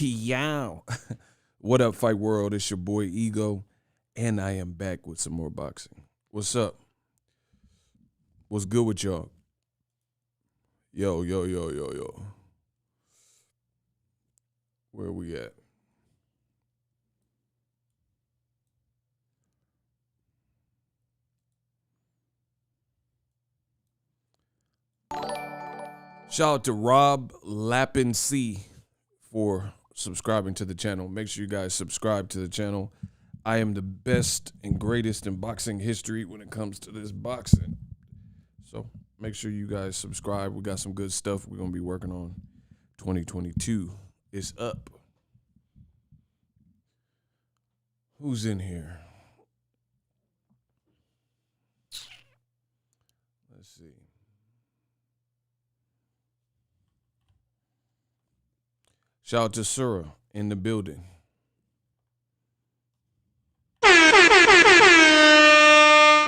Yow. What up, Fight World? It's your boy Ego, and I am back with some more boxing. What's up? What's good with y'all? Yo. Where we at? Shout out to Rob Lappin C for subscribing to the channel. Make sure you guys subscribe to the channel. I am the best and greatest in boxing history when it comes to this boxing. So make sure you guys subscribe. We got some good stuff we're going to be working on. 2022 is up. Who's in here? Let's see. Shout out to Surah in the building.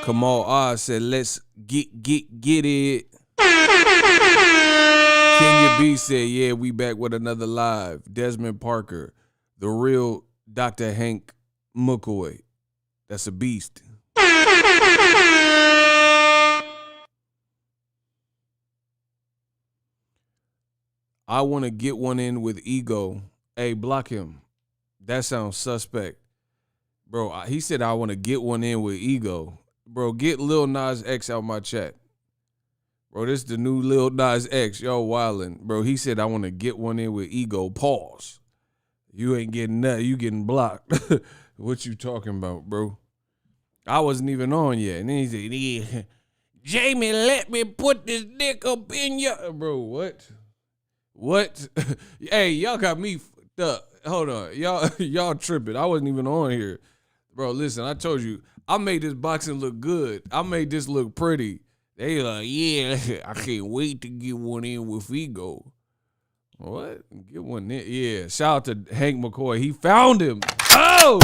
Kamal Oz said, let's get it. Kenya B said, yeah, we back with another live. Desmond Parker, the real Dr. Hank McCoy. That's a beast. I want to get one in with ego. Hey, block him. That sounds suspect. Bro, he said I want to get one in with ego. Bro, get Lil Nas X out my chat. Bro, this is the new Lil Nas X. Y'all wildin'. Bro, he said I want to get one in with ego. Pause. You ain't getting nothing. You getting blocked. What you talking about, bro? I wasn't even on yet. And then he said, yeah, Jamie, let me put this dick up in your... Bro, what? What? Hey, y'all got me fucked up. Hold on. Y'all tripping. I wasn't even on here. Bro, listen, I told you, I made this boxing look good. I made this look pretty. They like, yeah, I can't wait to get one in with ego. What? Get one in. Yeah, shout out to Hank McCoy. He found him. Oh!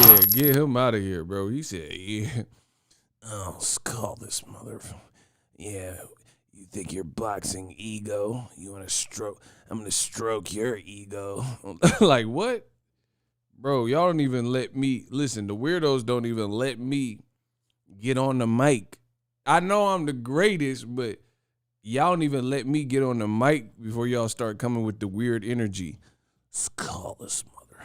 Yeah, get him out of here, bro. He said, yeah. Oh, let's call this mother. Yeah, you think you're boxing ego? You want to stroke? I'm going to stroke your ego. Like, what? Bro, y'all don't even let me. Listen, the weirdos don't even let me get on the mic. I know I'm the greatest, but y'all don't even let me get on the mic before y'all start coming with the weird energy. Let's call this mother.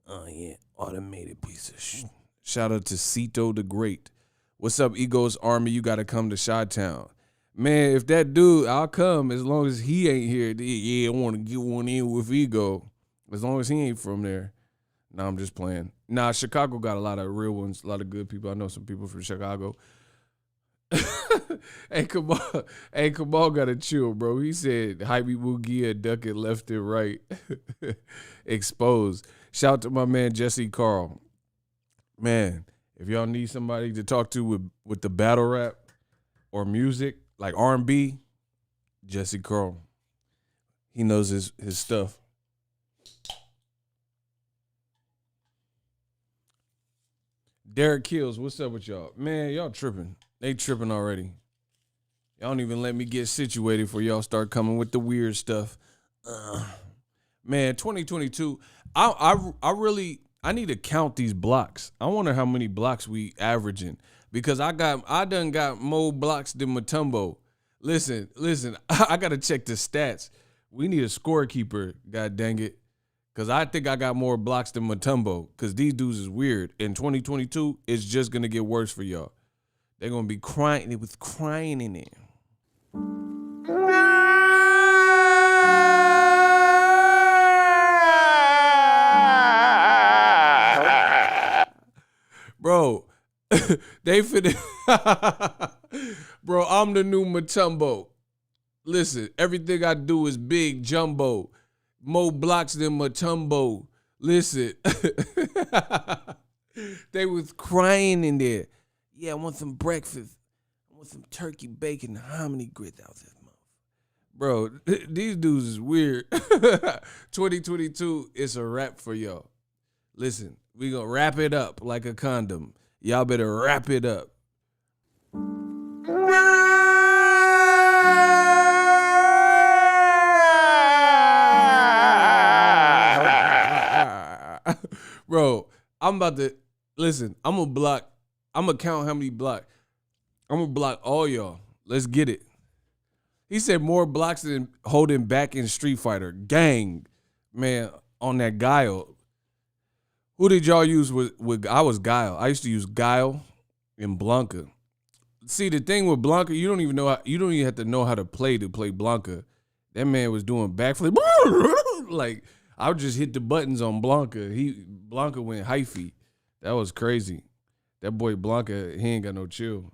Oh, yeah. Automated piece of shit. Shout out to Cito the Great. What's up, Ego's Army? You got to come to Chi-Town. Man, if that dude, I'll come as long as he ain't here. Yeah, I want to get one in with Ego. As long as he ain't from there. Nah, I'm just playing. Nah, Chicago got a lot of real ones, a lot of good people. I know some people from Chicago. Hey, Kamal got to chill, bro. He said, Hybe Mugia, duck it left and right. Exposed. Shout out to my man, Jesse Carl. Man, if y'all need somebody to talk to with the battle rap or music, like R&B, Jesse Carl. He knows his stuff. Derek Kills, what's up with y'all? Man, y'all tripping. They tripping already. Y'all don't even let me get situated before y'all start coming with the weird stuff. Man, 2022, I need to count these blocks. I wonder how many blocks we averaging because I done got more blocks than Mutombo. Listen, I got to check the stats. We need a scorekeeper, god dang it. Because I think I got more blocks than Mutombo. Because these dudes is weird. In 2022, it's just going to get worse for y'all. They're going to be crying. It was crying in there. Bro, they finna. Bro, I'm the new Mutombo. Listen, everything I do is big jumbo. More blocks than Mutombo. Listen. They was crying in there. Yeah, I want some breakfast. I want some turkey, bacon, hominy grits out this month. Bro, these dudes is weird. 2022 is a wrap for y'all. Listen, we gonna wrap it up like a condom. Y'all better wrap it up. Bro, I'm about to listen. I'm gonna count how many blocks. I'm gonna block all y'all. Let's get it. He said more blocks than holding back in Street Fighter. Gang, man, on that Guile. Who did y'all use with I was Guile. I used to use Guile and Blanca. See, the thing with Blanca, you don't even have to know how to play Blanca. That man was doing backflip. Like, I would just hit the buttons on Blanca. Blanca went hyphy. That was crazy. That boy Blanca, he ain't got no chill.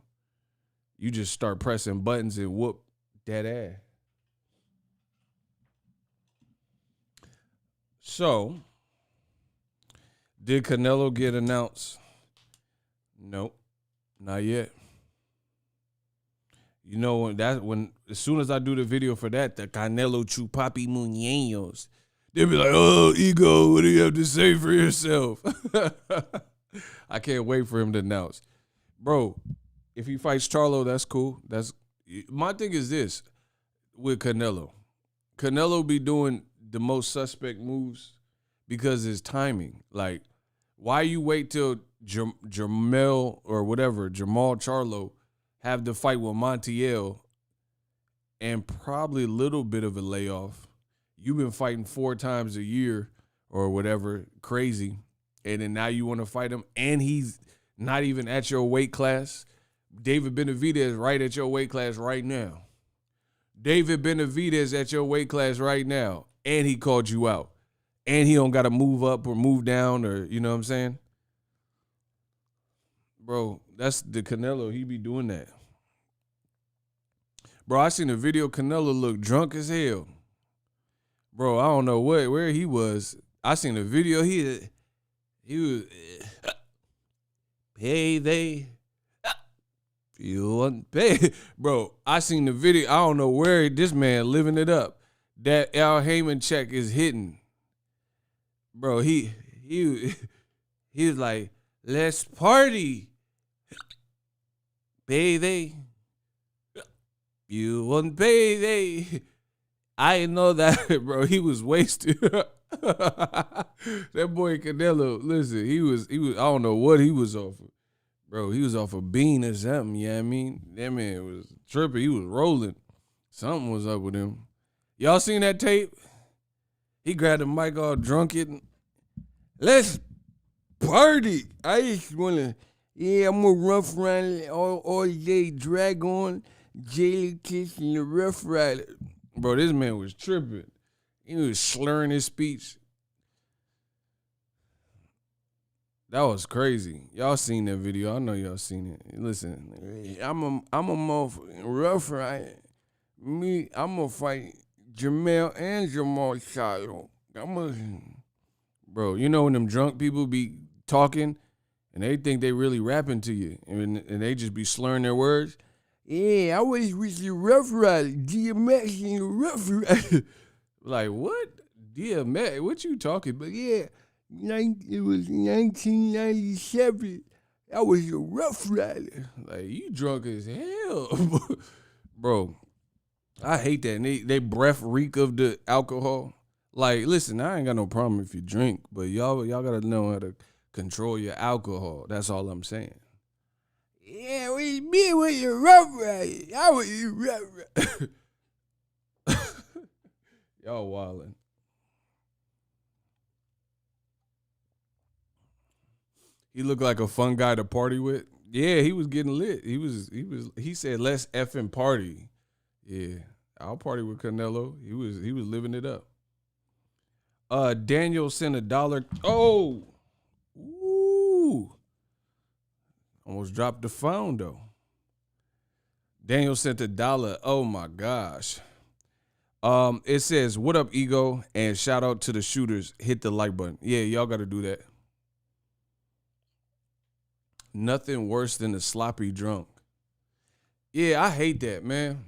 You just start pressing buttons and whoop that ass. So, did Canelo get announced? Nope, not yet. You know when as soon as I do the video for that, the Canelo Chupapi Muñeños, they'll be like, "Oh, Ego, what do you have to say for yourself?" I can't wait for him to announce, bro. If he fights Charlo, that's cool. My thing is this with Canelo. Canelo be doing the most suspect moves because it's timing. Like, why you wait till Jamal or whatever, Jamal Charlo, have the fight with Montiel and probably a little bit of a layoff? You've been fighting 4 times a year or whatever, crazy, and then now you want to fight him, and he's not even at your weight class. David Benavidez right at your weight class right now. David Benavidez at your weight class right now, and he called you out. And he don't got to move up or move down or, you know what I'm saying? Bro, that's the Canelo. He be doing that. Bro, I seen a video. Canelo look drunk as hell. Bro, I don't know where he was. I seen a video. He was, payday. You want pay. Bro, I seen the video. I don't know where this man living it up. That Al Heyman check is hitting. Bro, he was like, let's party. Payday. You want payday. I didn't know that, bro. He was wasted. That boy Canelo, listen, he was, I don't know what he was off of. Bro, he was off a bean or something, you know what I mean? That man was tripping. He was rolling. Something was up with him. Y'all seen that tape? He grabbed the mic all drunk and let's party. I just want to, I'm going to rough ride all day, drag on, Jalen Kiss and the Rough Rider. Bro, this man was tripping. He was slurring his speech. That was crazy. Y'all seen that video. I know y'all seen it. Listen, I'm a motherfucking Rough Rider. I'm going to fight Jamel and Jamal Charlo. Bro, you know when them drunk people be talking and they think they really rapping to you and they just be slurring their words? Yeah, I was with the Rough Rider, DMX and the Rough Rider. Like, what? DMX? What you talking about? Yeah, it was 1997. I was a Rough Rider. Like, you drunk as hell. Bro, I hate that. And they breath reek of the alcohol. Like, listen, I ain't got no problem if you drink, but y'all gotta know how to control your alcohol. That's all I'm saying. Yeah, me was a Rough Rider. I was a Rough Rider. Y'all wildin'. He looked like a fun guy to party with. Yeah, he was getting lit. He said, let's effing party. Yeah, I'll party with Canelo. He was living it up. Daniel sent $1. Oh, ooh, almost dropped the phone though. Daniel sent $1. Oh my gosh. It says, "What up, Ego?" and shout out to the shooters. Hit the like button. Yeah, y'all got to do that. Nothing worse than a sloppy drunk. Yeah, I hate that, man.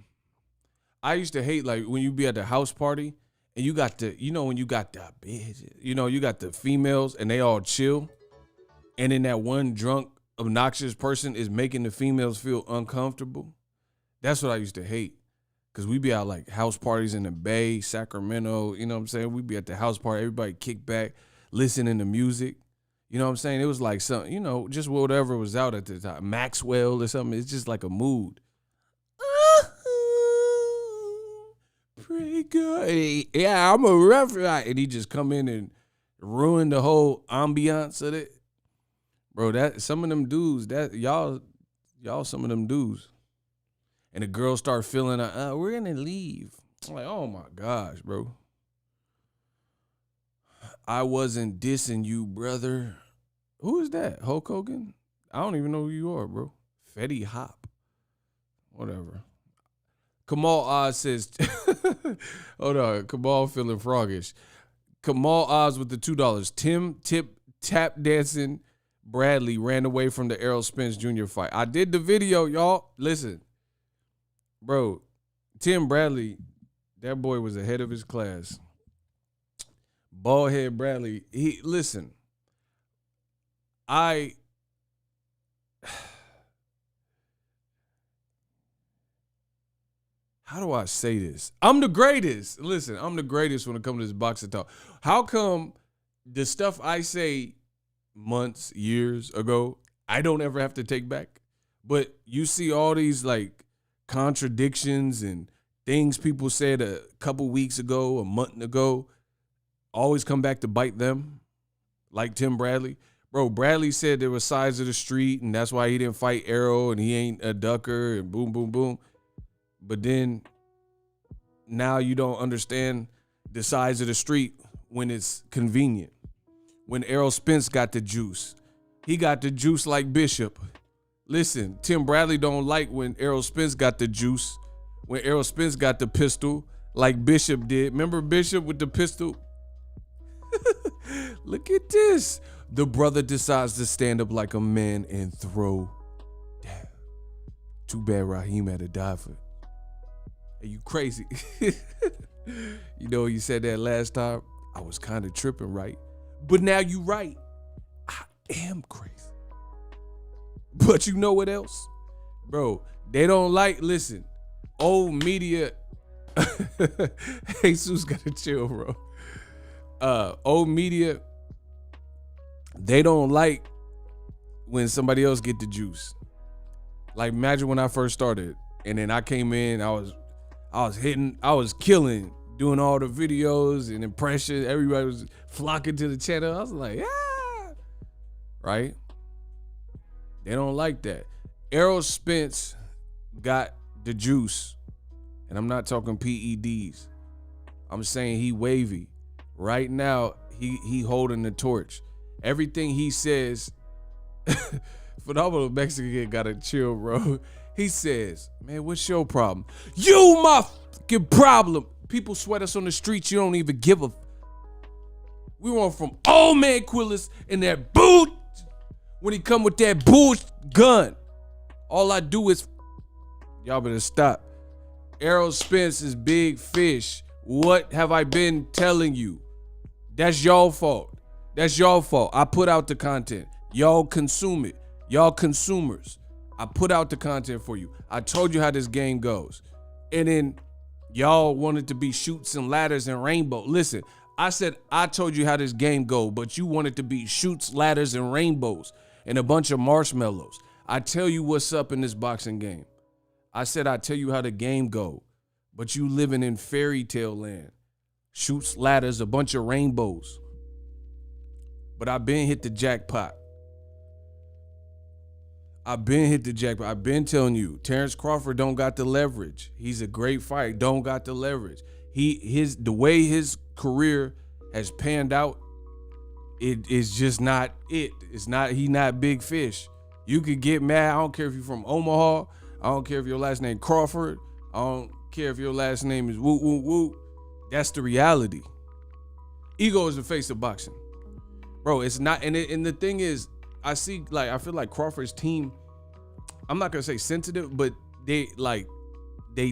I used to hate, like, when you be at the house party and you got the, when you got the bitch, you got the females and they all chill. And then that one drunk, obnoxious person is making the females feel uncomfortable. That's what I used to hate. Because we be out like house parties in the Bay, Sacramento, you know what I'm saying? We be at the house party, everybody kick back, listening to music. You know what I'm saying? It was like something, just whatever was out at the time. Maxwell or something. It's just like a mood. Pretty good. Yeah, I'm a Rough Rider. And he just come in and ruin the whole ambiance of it. Bro, that some of them dudes, y'all some of them dudes. And the girls start feeling, we're going to leave. I'm like, oh my gosh, bro. I wasn't dissing you, brother. Who is that? Hulk Hogan? I don't even know who you are, bro. Fetty Hop. Whatever. Kamal Oz says, hold on. Kamal feeling froggish. Kamal Oz with the $2. Tim tap dancing Bradley ran away from the Errol Spence Jr. fight. I did the video, y'all. Listen. Bro, Tim Bradley, that boy was ahead of his class. Baldhead Bradley, listen, how do I say this? I'm the greatest. Listen, I'm the greatest when it comes to this boxing talk. How come the stuff I say months, years ago, I don't ever have to take back. But you see all these like contradictions and things people said a couple weeks ago, a month ago, always come back to bite them, like Tim Bradley. Bro, Bradley said there was sides of the street, and that's why he didn't fight Arrow, and he ain't a ducker, and boom, boom, boom. But then now you don't understand the sides of the street when it's convenient. When Errol Spence got the juice, he got the juice like Bishop. Listen, Tim Bradley don't like when Errol Spence got the juice, when Errol Spence got the pistol like Bishop did. Remember Bishop with the pistol? Look at this. The brother decides to stand up like a man and throw. Damn. Too bad Raheem had to die for it. Are you crazy? You know, you said that last time. I was kind of tripping, right? But now you right. I am crazy. But you know what else? Bro, they don't like, listen, old media. Jesus gotta chill, bro. Old media, they don't like when somebody else get the juice. Like imagine when I first started and then I came in, I was killing, doing all the videos and impressions. Everybody was flocking to the channel. I was like, ah, right? They don't like that. Errol Spence got the juice, and I'm not talking PEDs. I'm saying he wavy. Right now, he holding the torch. Everything he says, phenomenal Mexican gotta chill, bro. He says, man, what's your problem? You my fucking problem. People sweat us on the streets, you don't even give a. We went from old man Quillis and that boot when he come with that bull gun. All I do is, y'all better stop. Errol Spence is big fish. What have I been telling you? That's y'all fault. That's y'all fault. I put out the content. Y'all consume it. Y'all consumers. I put out the content for you. I told you how this game goes. And then y'all wanted to be shoots and ladders and rainbow. Listen, I said I told you how this game go, but you wanted to be shoots, ladders, and rainbows and a bunch of marshmallows. I tell you what's up in this boxing game. I said I tell you how the game go, but you living in fairy tale land. Shoots, ladders, a bunch of rainbows. But I've been hit the jackpot. I've been telling you, Terrence Crawford don't got the leverage. He's a great fighter, don't got the leverage. The way his career has panned out, it is just not it. It's not, he not big fish. You could get mad. I don't care if you're from Omaha. I don't care if your last name Crawford. I don't care if your last name is woo woo woo. That's the reality. Ego is the face of boxing. Bro, it's not, and the thing is, I feel like Crawford's team, I'm not gonna say sensitive, but they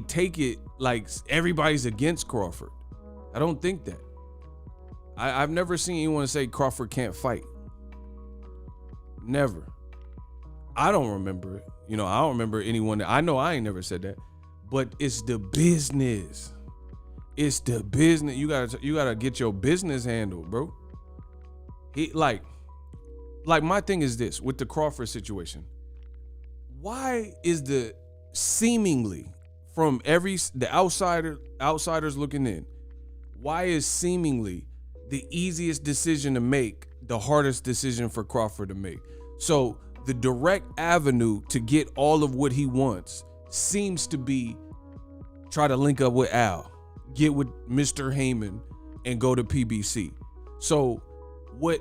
take it like everybody's against Crawford. I don't think that. I've never seen anyone say Crawford can't fight. Never. I don't remember it. You know, I don't remember anyone that I know. I ain't never said that. But it's the business. It's the business. You gotta get your business handled, bro. He like my thing is this with the Crawford situation. Why is the seemingly from the outsiders looking in, why is seemingly the easiest decision to make the hardest decision for Crawford to make? So the direct avenue to get all of what he wants seems to be try to link up with Al, get with Mr. Heyman, and go to PBC. So what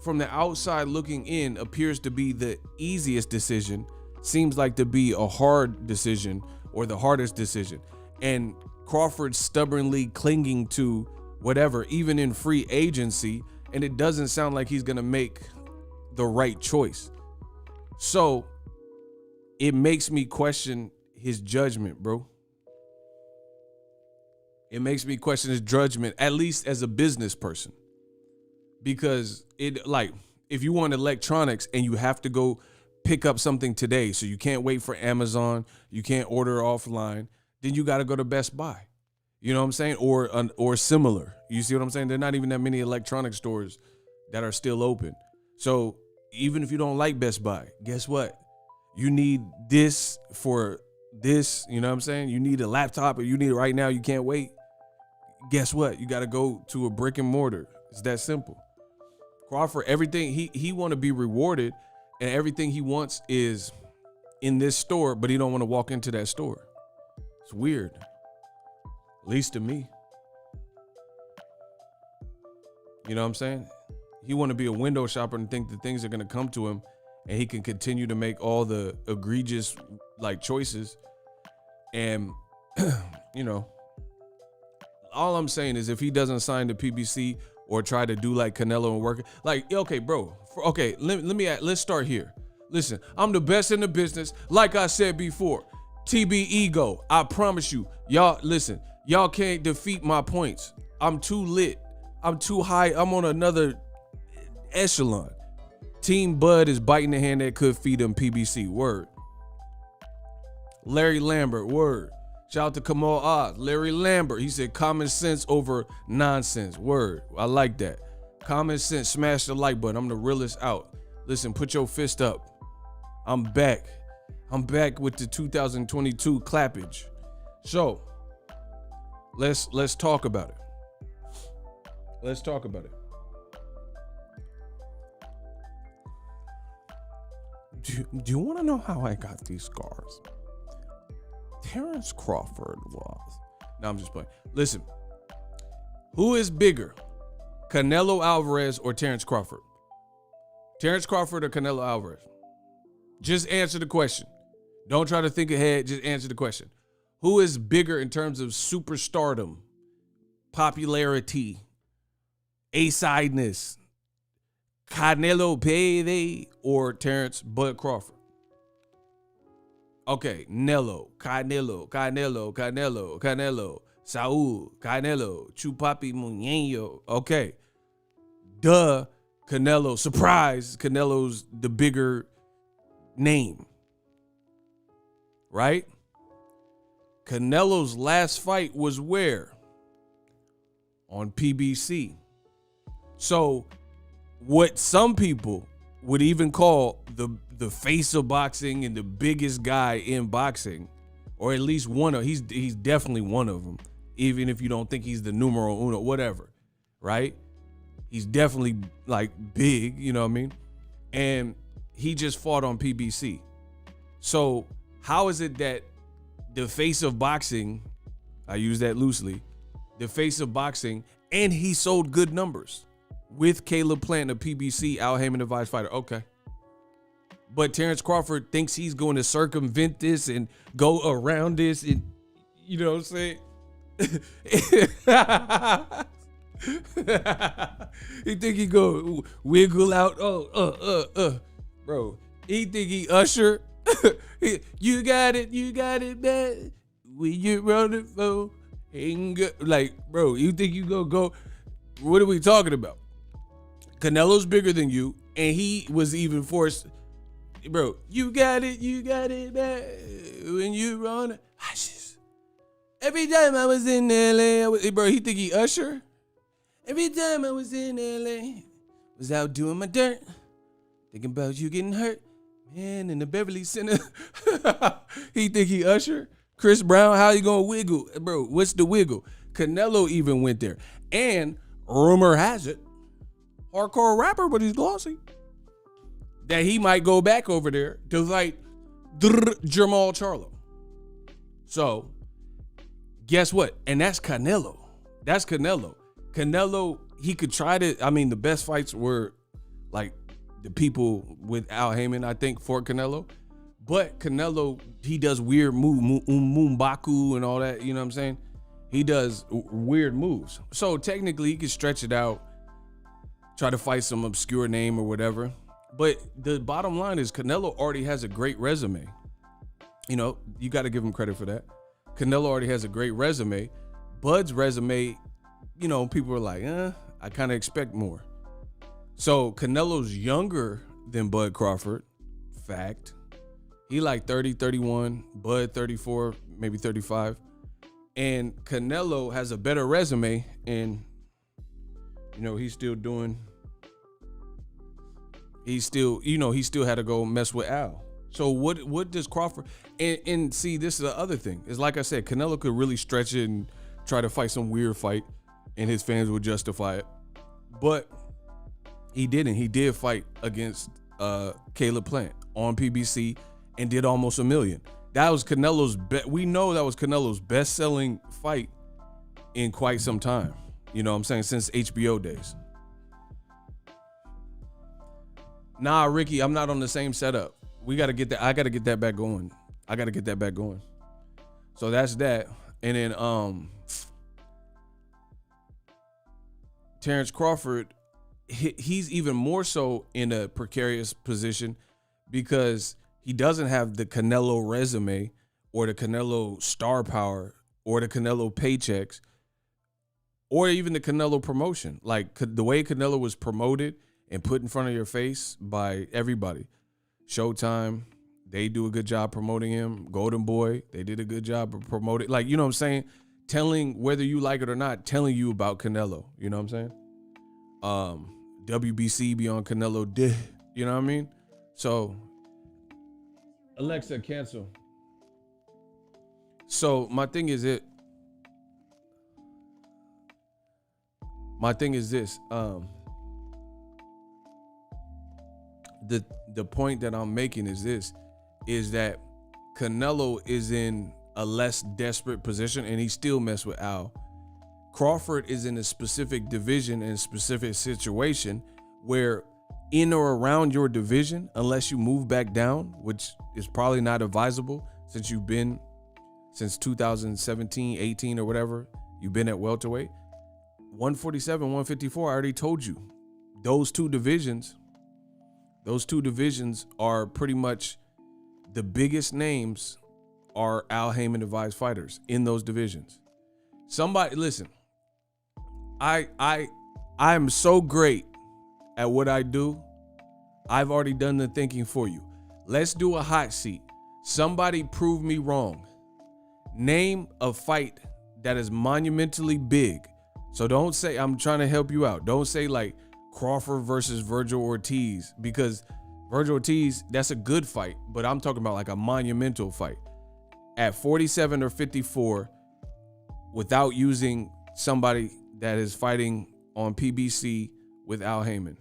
from the outside looking in appears to be the easiest decision seems like to be a hard decision or the hardest decision. And Crawford stubbornly clinging to whatever, even in free agency, and it doesn't sound like he's gonna make the right choice. So it makes me question his judgment, bro. It makes me question his judgment, at least as a business person. Because if you want electronics and you have to go pick up something today, so you can't wait for Amazon, you can't order offline, then you got to go to Best Buy. You know what I'm saying? Or similar. You see what I'm saying? There are not even that many electronic stores that are still open. So even if you don't like Best Buy, guess what? You need this for this, you know what I'm saying? You need a laptop or you need it right now, you can't wait. Guess what? You got to go to a brick and mortar. It's that simple. Crawford, everything, he want to be rewarded, and everything he wants is in this store, but he don't want to walk into that store. It's weird. At least to me. You know what I'm saying? He want to be a window shopper and think that things are going to come to him and he can continue to make all the egregious like choices. And, you know, all I'm saying is if he doesn't sign the PBC or try to do like Canelo and work, like, okay, bro, let's start here. Listen, I'm the best in the business. Like I said before, TBEGO, I promise you, y'all, listen, y'all can't defeat my points. I'm too lit. I'm too high. I'm on another echelon. Team Bud is biting the hand that could feed him PBC. Word. Larry Lambert. Word. Shout out to Kamal Oz. Larry Lambert. He said common sense over nonsense. Word. I like that. Common sense. Smash the like button. I'm the realest out. Listen, put your fist up. I'm back. I'm back with the 2022 clappage. So let's talk about it. Let's talk about it. Do you want to know how I got these scars? Terrence Crawford was. No, I'm just playing. Listen, who is bigger, Canelo Alvarez or Terrence Crawford? Terrence Crawford or Canelo Alvarez? Just answer the question. Don't try to think ahead. Just answer the question. Who is bigger in terms of superstardom, popularity, A-sideness? Canelo baby or Terrence Bud Crawford? Okay, Canelo, Saul, Canelo, Chupapi Muñeño. Okay, duh, Canelo. Surprise, Canelo's the bigger name, right? Canelo's last fight was where? On PBC. So what some people would even call the face of boxing and the biggest guy in boxing, or at least one of, he's definitely one of them, even if you don't think he's the numero uno, whatever, right? He's definitely like big, you know what I mean? And he just fought on PBC. So how is it that the face of boxing, I use that loosely, the face of boxing, and he sold good numbers with Caleb Plant, a PBC, Al Haymon advised fighter. Okay. But Terrence Crawford thinks he's going to circumvent this and go around this, and you know what I'm saying? He think he go wiggle out. Bro. He think he Usher. You got it, man. When you run the phone, ain't good. Like, bro, you think you go? What are we talking about? Canelo's bigger than you, and he was even forced. Bro, you got it, man. When you run, every time I was in LA, bro, he think he Usher. Every time I was in LA, was out doing my dirt, thinking about you getting hurt, man. In the Beverly Center, he think he Usher. Chris Brown, how you gonna wiggle, bro? What's the wiggle? Canelo even went there, and rumor has it, hardcore rapper, but he's glossy, that he might go back over there to fight Jamal Charlo. So, guess what? And that's Canelo. That's Canelo. Canelo, he could try to, I mean, the best fights were like the people with Al Haymon, I think, for Canelo. But Canelo, he does weird Mumbaku and all that, you know what I'm saying? He does weird moves. So technically, he could stretch it out, try to fight some obscure name or whatever. But the bottom line is Canelo already has a great resume. You know, you got to give him credit for that. Canelo already has a great resume. Bud's resume, you know, people are like, I kind of expect more. So Canelo's younger than Bud Crawford. Fact. He like 30, 31, Bud 34, maybe 35. And Canelo has a better resume, and, you know, he's still doing he still had to go mess with Al. So what does Crawford and see, this is the other thing. Is like I said, Canelo could really stretch it and try to fight some weird fight and his fans would justify it. But he didn't. He did fight against Caleb Plant on PBC and did almost $1 million. That was Canelo's we know that was Canelo's best-selling fight in quite some time. You know what I'm saying? Since HBO days. Nah, Ricky, I'm not on the same setup. We got to get that. I got to get that back going. So that's that. And then Terrence Crawford, he's even more so in a precarious position because he doesn't have the Canelo resume or the Canelo star power or the Canelo paychecks or even the Canelo promotion. Like the way Canelo was promoted and put in front of your face by everybody. Showtime, they do a good job promoting him. Golden Boy, they did a good job of promoting. Like, you know what I'm saying? Telling, whether you like it or not, telling you about Canelo. You know what I'm saying? WBC be on Canelo Day. You know what I mean? So, Alexa, cancel. So, my thing is this. The point that I'm making is this, is that Canelo is in a less desperate position and he still messed with Al. Crawford is in a specific division and specific situation where in or around your division, unless you move back down, which is probably not advisable since you've been since 2017, 18 or whatever, you've been at welterweight. 147, 154, I already told you. Those two divisions are pretty much the biggest names are Al Haymon advised fighters in those divisions. Somebody, listen, I am so great at what I do. I've already done the thinking for you. Let's do a hot seat. Somebody prove me wrong. Name a fight that is monumentally big. So don't say, I'm trying to help you out. Don't say like Crawford versus Virgil Ortiz, because Virgil Ortiz, that's a good fight, but I'm talking about like a monumental fight. At 47 or 54, without using somebody that is fighting on PBC with Al Haymon.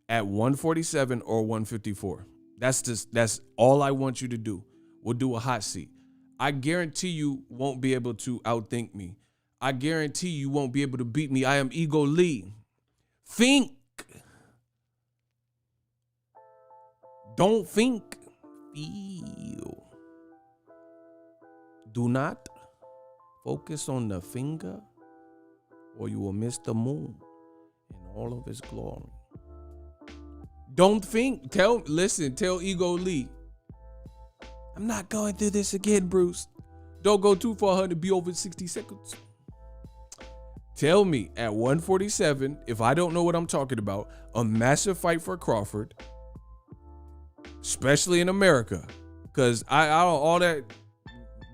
At 147 or 154. That's all I want you to do. We'll do a hot seat. I guarantee you won't be able to outthink me. I guarantee you won't be able to beat me. I am Ego Lee. Think. Don't think. Feel. Do not focus on the finger or you will miss the moon in all of its glory. Don't think. Tell Ego Lee. I'm not going through this again, Bruce. Don't go too far, honey. Be over in 60 seconds. Tell me at 147, if I don't know what I'm talking about, a massive fight for Crawford, especially in America, because I don't, all that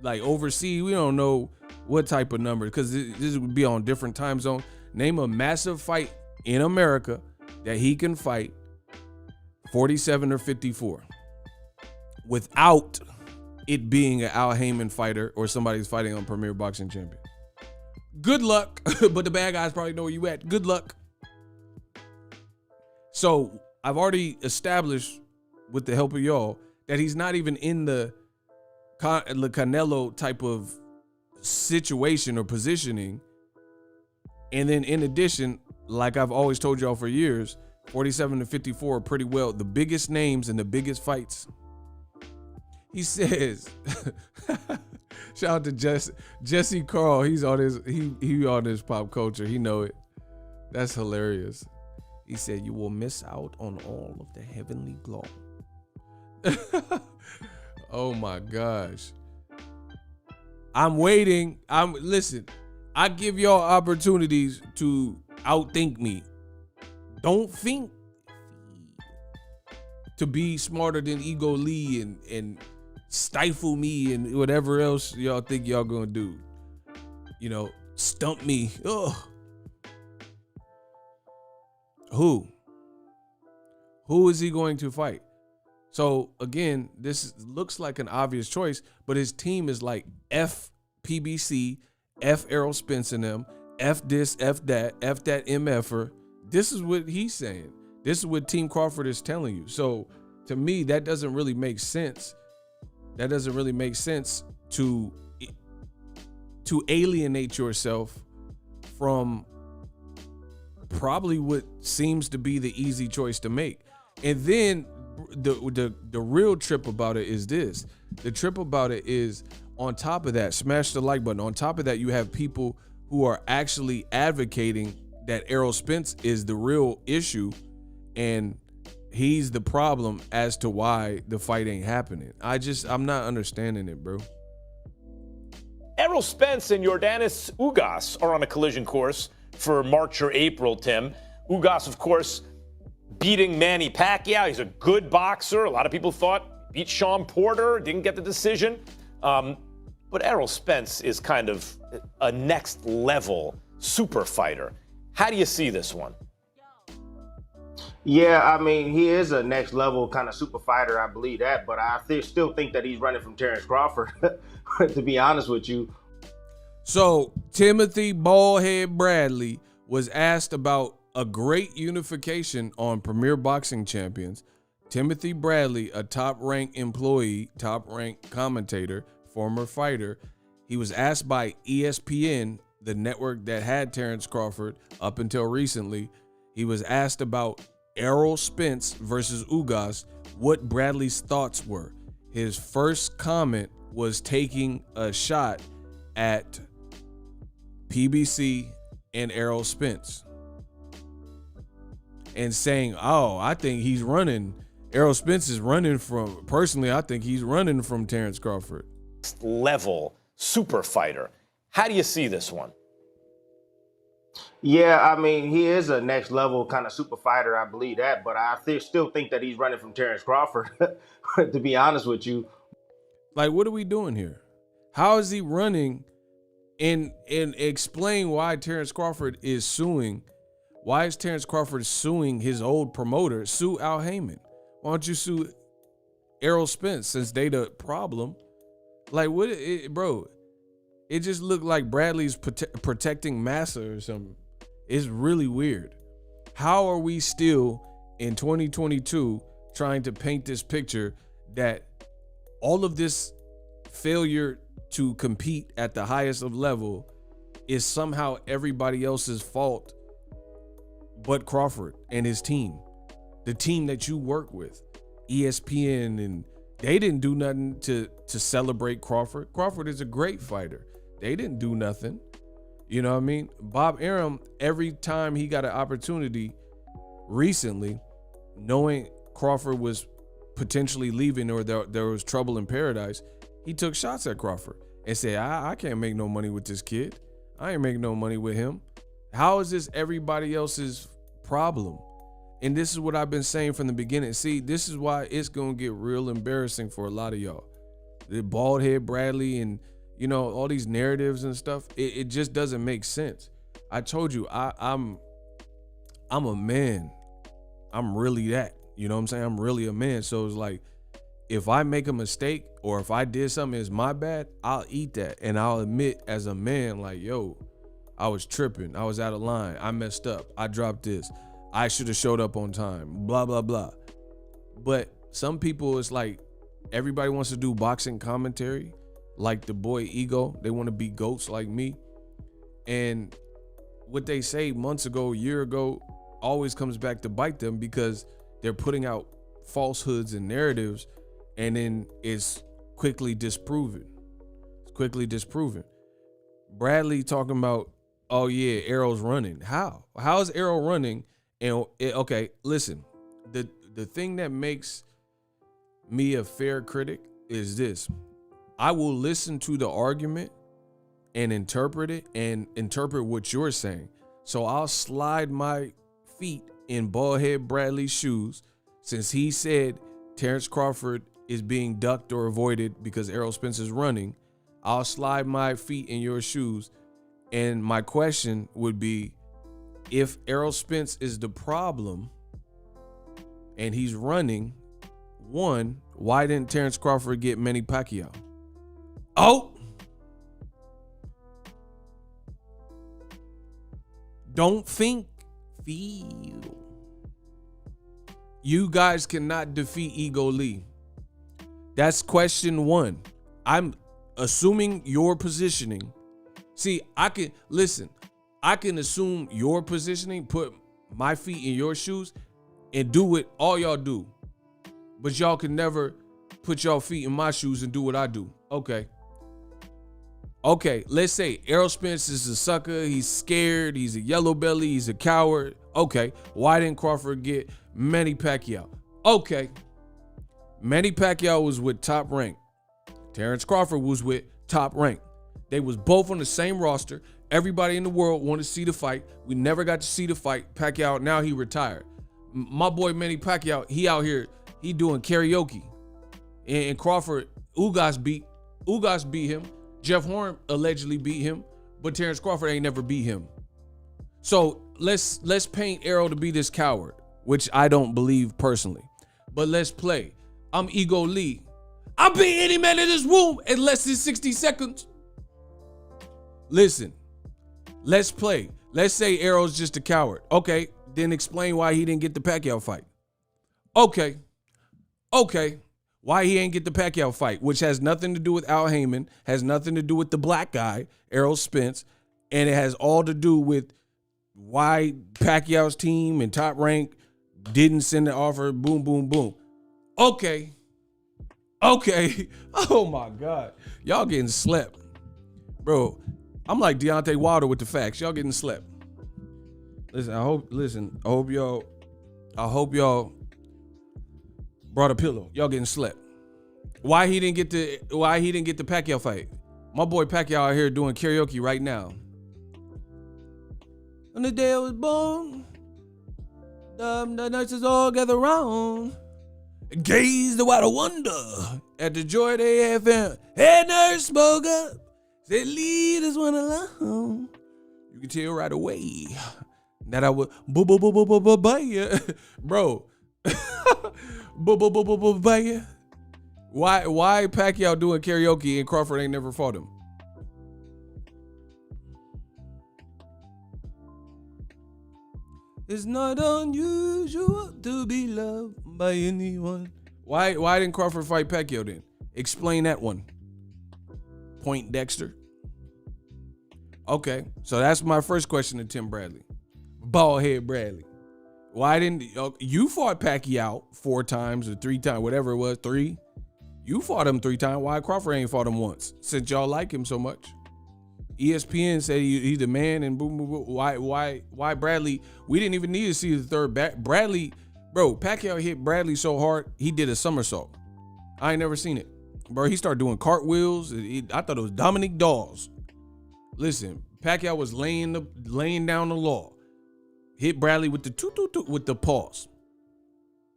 like overseas, we don't know what type of number, because this would be on different time zone. Name a massive fight in America that he can fight 47 or 54 without it being an Al Haymon fighter or somebody who's fighting on Premier Boxing Champion. Good luck, but the bad guys probably know where you at. Good luck. So I've already established, with the help of y'all, that he's not even in the Canelo type of situation or positioning. And then in addition, like I've always told y'all for years, 47 to 54 are pretty well the biggest names and the biggest fights. He says, shout out to Jesse Carl. He's on his he on his pop culture. He know it. That's hilarious. He said, you will miss out on all of the heavenly glory. Oh my gosh. I'm waiting. Listen, I give y'all opportunities to outthink me. Don't think to be smarter than Ego Lee and stifle me and whatever else y'all think y'all gonna do. You know, stump me. Ugh. Who? Who is he going to fight? So again, this looks like an obvious choice, but his team is like F PBC, F Errol Spence and them, F this, F that MFer. This is what he's saying. This is what Team Crawford is telling you. So to me, that doesn't really make sense. That doesn't really make sense to alienate yourself from probably what seems to be the easy choice to make. And then the real trip about it is this. The trip about it is, on top of that, smash the like button. On top of that, you have people who are actually advocating that Errol Spence is the real issue and he's the problem as to why the fight ain't happening. I'm not understanding it, bro. Errol Spence and Yordenis Ugas are on a collision course for March or April, Tim. Ugas, of course, beating Manny Pacquiao. He's a good boxer. A lot of people thought beat Sean Porter, didn't get the decision. But Errol Spence is kind of a next level super fighter. How do you see this one? Yeah, I mean, he is a next level kind of super fighter. I believe that, but I still think that he's running from Terrence Crawford, to be honest with you. So Timothy Ballhead Bradley was asked about a great unification on Premier Boxing Champions. Timothy Bradley, a top-ranked employee, top-ranked commentator, former fighter, he was asked by ESPN, the network that had Terrence Crawford up until recently. He was asked about Errol Spence versus Ugas, what Bradley's thoughts were. His first comment was taking a shot at PBC and Errol Spence and saying, oh, I think he's running. Errol Spence is running from, personally, I think he's running from Terrence Crawford. Next level super fighter. How do you see this one? Yeah, I mean, he is a next level kind of super fighter. I believe that, but I still think that he's running from Terrence Crawford, to be honest with you. Like, what are we doing here? How is he running? And explain why Terrence Crawford is suing. Why is Terrence Crawford suing his old promoter? Sue Al Heyman. Why don't you sue Errol Spence since they the problem? Like, what, bro? It just looked like Bradley's protecting Massa or something. It's really weird. How are we still in 2022 trying to paint this picture that all of this failure to compete at the highest of level is somehow everybody else's fault but Crawford and his team, the team that you work with, ESPN, and they didn't do nothing to celebrate Crawford. Crawford is a great fighter. They didn't do nothing. You know what I mean? Bob Arum, every time he got an opportunity recently, knowing Crawford was potentially leaving or there was trouble in paradise, he took shots at Crawford and said, I can't make no money with this kid. I ain't making no money with him. How is this everybody else's problem? And this is what I've been saying from the beginning. See, this is why it's going to get real embarrassing for a lot of y'all. The bald head Bradley and, you know, all these narratives and stuff, it just doesn't make sense. I told you, I'm a man. I'm really that. You know what I'm saying? I'm really a man. So it's like, if I make a mistake or if I did something that's my bad, I'll eat that. And I'll admit as a man, like, yo, I was tripping. I was out of line. I messed up. I dropped this. I should have showed up on time. Blah, blah, blah. But some people, it's like everybody wants to do boxing commentary like the boy Ego. They want to be goats like me. And what they say months ago, a year ago, always comes back to bite them because they're putting out falsehoods and narratives, and then it's quickly disproven. It's quickly disproven. Bradley talking about, oh yeah, Errol's running. How is Errol running? And okay, listen, the thing that makes me a fair critic is this. I will listen to the argument and interpret it and interpret what you're saying. So I'll slide my feet in Ballhead Bradley's shoes, since he said Terrence Crawford is being ducked or avoided because Errol Spence is running. I'll slide my feet in your shoes. And my question would be, if Errol Spence is the problem and he's running. One, why didn't Terrence Crawford get Manny Pacquiao? Oh, don't think, feel. You guys cannot defeat Ego Lee. That's question one. I'm assuming your positioning. See, I can assume your positioning, put my feet in your shoes, and do what all y'all do. But y'all can never put y'all feet in my shoes and do what I do. Okay, let's say Errol Spence is a sucker. He's scared. He's a yellow belly. He's a coward. Okay, why didn't Crawford get Manny Pacquiao? Okay, Manny Pacquiao was with Top Rank. Terrence Crawford was with Top Rank. They was both on the same roster. Everybody in the world wanted to see the fight. We never got to see the fight. Pacquiao, now he retired. My boy Manny Pacquiao, he out here, he doing karaoke. And Crawford, Ugas beat him. Jeff Horn allegedly beat him, but Terrence Crawford ain't never beat him. So let's paint Errol to be this coward, which I don't believe personally. But let's play. I'm Ego Lee. I'll beat any man in this room in less than 60 seconds. Listen, let's play. Let's say Errol's just a coward. Okay, then explain why he didn't get the Pacquiao fight. Okay. Why he ain't get the Pacquiao fight, which has nothing to do with Al Heyman, has nothing to do with the black guy, Errol Spence, and it has all to do with why Pacquiao's team and Top Rank didn't send the offer. Boom, boom, boom. Okay. Oh my God. Y'all getting slept. Bro, I'm like Deontay Wilder with the facts. Y'all getting slept. Listen, I hope y'all brought a pillow. Y'all getting slept. Why he didn't get the Pacquiao fight? My boy Pacquiao out here doing karaoke right now. On the day I was born, the nurses all gather round and gazed without a wonder at the joy they had found. Head nurse spoke up, said leave this one alone. You can tell right away that I would bro. Why Pacquiao doing karaoke and Crawford ain't never fought him? It's not unusual to be loved by anyone. Why didn't Crawford fight Pacquiao then? Explain that one. Point Dexter. Okay, so that's my first question to Tim Bradley. Baldhead Bradley. Why didn't you fought Pacquiao 4 times or 3 times, whatever it was, 3? You fought him 3 times. Why Crawford ain't fought him once? Since y'all like him so much. ESPN said he's the man, and boom, boom, boom. Why Bradley? We didn't even need to see the third back. Bradley, bro, Pacquiao hit Bradley so hard he did a somersault. I ain't never seen it, bro. He started doing cartwheels. I thought it was Dominic Dawes. Listen, Pacquiao was laying down the law. Hit Bradley with the with the pause.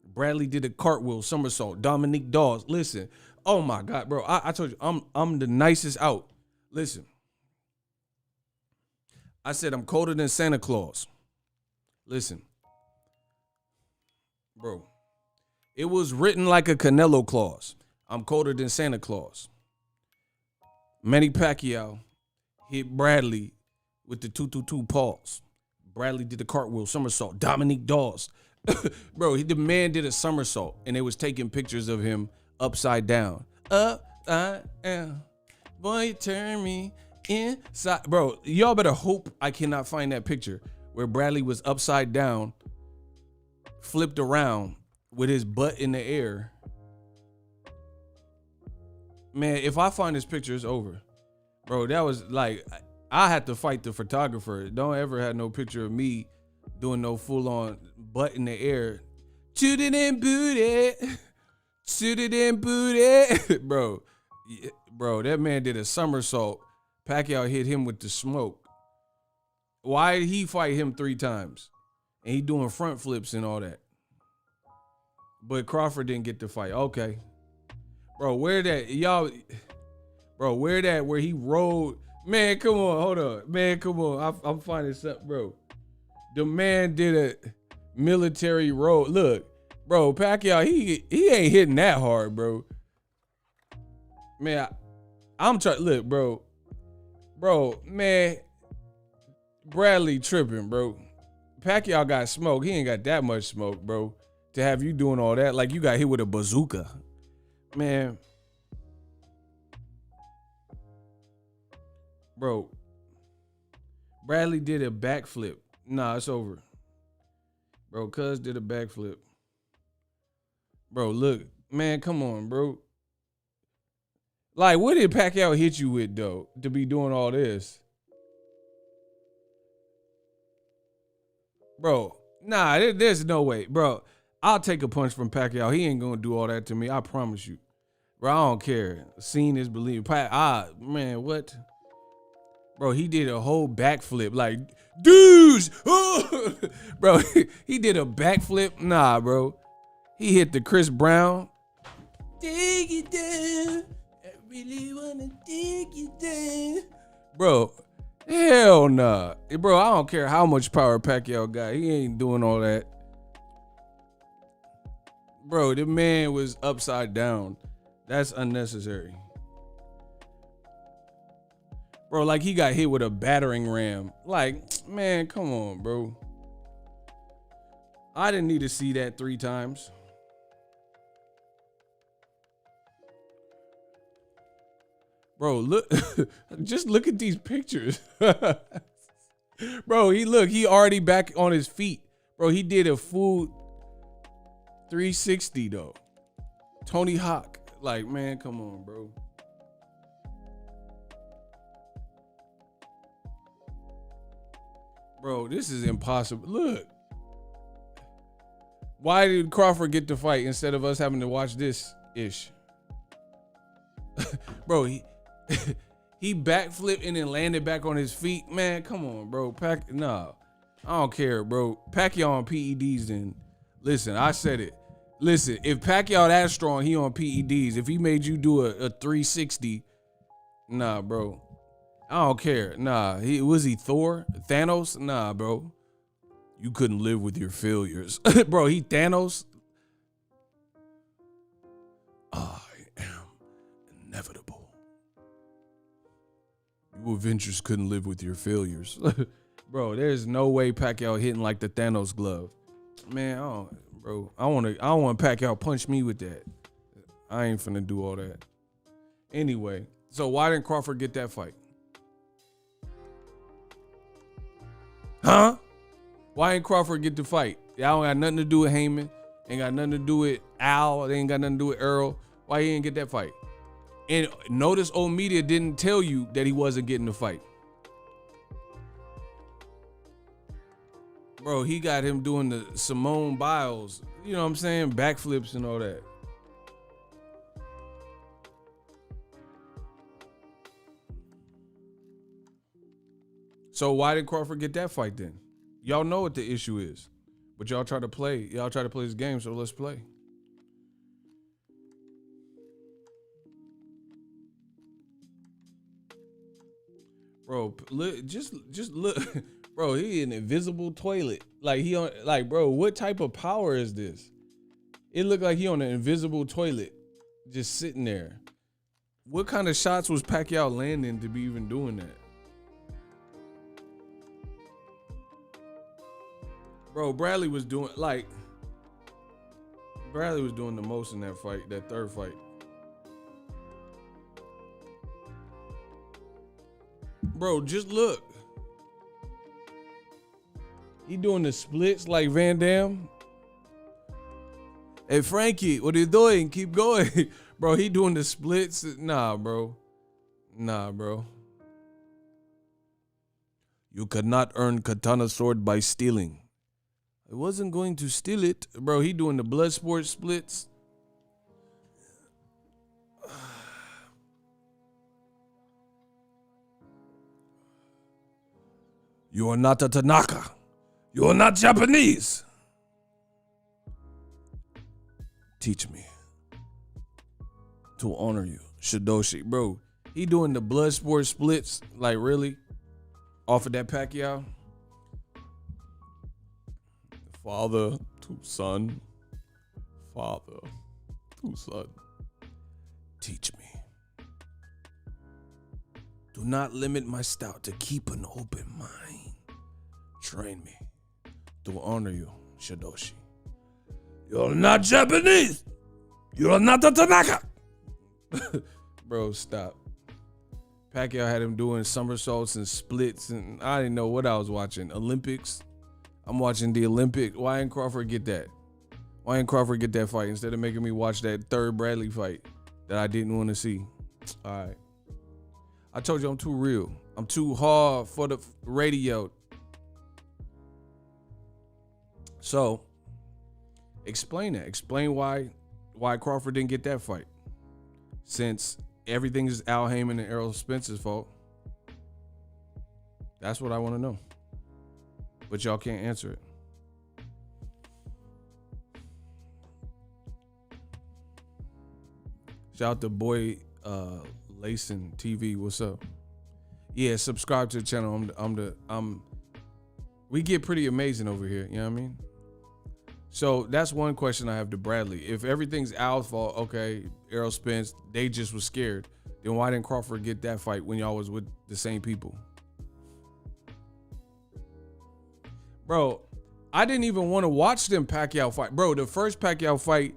Bradley did a cartwheel somersault. Dominic Dawes. Listen, oh my God, bro. I told you I'm the nicest out. Listen. I said I'm colder than Santa Claus. Listen, bro, it was written like a Canelo clause. I'm colder than Santa Claus. Manny Pacquiao hit Bradley with the 2-2-2 pause. Bradley did the cartwheel somersault. Dominic Dawes. Bro, the man did a somersault, and they was taking pictures of him upside down. Up, I am. Boy, you turn me inside. Bro, y'all better hope I cannot find that picture where Bradley was upside down, flipped around with his butt in the air. Man, if I find this picture, it's over. Bro, that was like, I had to fight the photographer. Don't ever have no picture of me doing no full-on butt in the air. Shoot it and boot it. Shoot it and boot it. Bro, that man did a somersault. Pacquiao hit him with the smoke. Why did he fight him 3 times? And he doing front flips and all that. But Crawford didn't get the fight. Okay. Bro, where that where he rolled? Man, come on, hold on. Man, come on. I'm finding something, bro. The man did a military roll. Look, Bro, Pacquiao, he ain't hitting that hard, bro. Man, I'm trying. Look, bro, man, Bradley tripping, bro. Pacquiao got smoke. He ain't got that much smoke, bro. To have you doing all that, like you got hit with a bazooka, man. Bro, Bradley did a backflip. Nah, it's over. Bro, Cuz did a backflip. Bro, look, man, come on, bro. Like, what did Pacquiao hit you with, though, to be doing all this? Bro, nah, there's no way. Bro, I'll take a punch from Pacquiao. He ain't going to do all that to me. I promise you. Bro, I don't care. Seeing is believing. Man, what? Bro, he did a whole backflip. Like, dudes! Bro, he did a backflip. Nah, bro. He hit the Chris Brown. Dig it down. I really want to dig it down. Bro, hell nah. Bro, I don't care how much power Pacquiao got. He ain't doing all that. Bro, the man was upside down. That's unnecessary. Bro, like he got hit with a battering ram. Like, man, come on, bro. I didn't need to see that 3 times. Bro, look, just look at these pictures. Bro, he already back on his feet. Bro, he did a full 360 though. Tony Hawk. Like, man, come on, bro. Bro, this is impossible. Look. Why did Crawford get the fight instead of us having to watch this ish? Bro, he backflipped and then landed back on his feet. Man, come on, bro. Nah, I don't care, bro. Pacquiao on PEDs then. Listen, I said it. Listen, if Pacquiao that strong, he on PEDs. If he made you do a 360, nah, bro. I don't care. Nah, was he Thor? Thanos? Nah, bro. You couldn't live with your failures. Bro, he Thanos? I am inevitable. You Avengers couldn't live with your failures. Bro, there's no way Pacquiao hitting like the Thanos glove. Man, I don't want Pacquiao punch me with that. I ain't finna do all that. Anyway, so why didn't Crawford get that fight? Huh? Why ain't Crawford get the fight? Y'all don't got nothing to do with Heyman. Ain't got nothing to do with Al. They ain't got nothing to do with Earl. Why he ain't get that fight? And notice old media didn't tell you that he wasn't getting the fight. Bro, he got him doing the Simone Biles, you know what I'm saying? Backflips and all that. So why did Crawford get that fight then? Y'all know what the issue is. But y'all try to play this game, so let's play. Bro, look, just look. Bro, he an invisible toilet. Bro, what type of power is this? It looked like he on an invisible toilet, just sitting there. What kind of shots was Pacquiao landing to be even doing that? Bro, Bradley was doing the most in that fight, that third fight. Bro, just look. He doing the splits like Van Damme. Hey, Frankie, what are you doing? Keep going. Bro, he doing the splits. Nah, bro. You cannot earn katana sword by stealing. I wasn't going to steal it. Bro, he doing the blood sport splits. You are not a Tanaka. You are not Japanese. Teach me to honor you. Shidoshi. Bro, he doing the blood sport splits. Like, really? Off of that Pacquiao? Father to son. father to son. Teach me. Do not limit my style to keep an open mind. Train me to honor you, Shidoshi. You're not Japanese. You're not a Tanaka. Bro, stop. Pacquiao had him doing somersaults and splits, and I didn't know what I was watching. Olympics. I'm watching the Olympic. Why didn't Crawford get that? Why didn't Crawford get that fight instead of making me watch that third Bradley fight that I didn't want to see? All right. I told you I'm too real. I'm too hard for the radio. So, explain that. Explain why Crawford didn't get that fight. Since everything is Al Heyman and Errol Spence's fault. That's what I want to know. But y'all can't answer it. Shout out to boy Lacin TV. What's up? Yeah, subscribe to the channel. We get pretty amazing over here. You know what I mean? So that's one question I have to Bradley. If everything's Al's fault, okay, Errol Spence, they just was scared. Then why didn't Crawford get that fight when y'all was with the same people? Bro, I didn't even want to watch them Pacquiao fight. Bro, the first Pacquiao fight,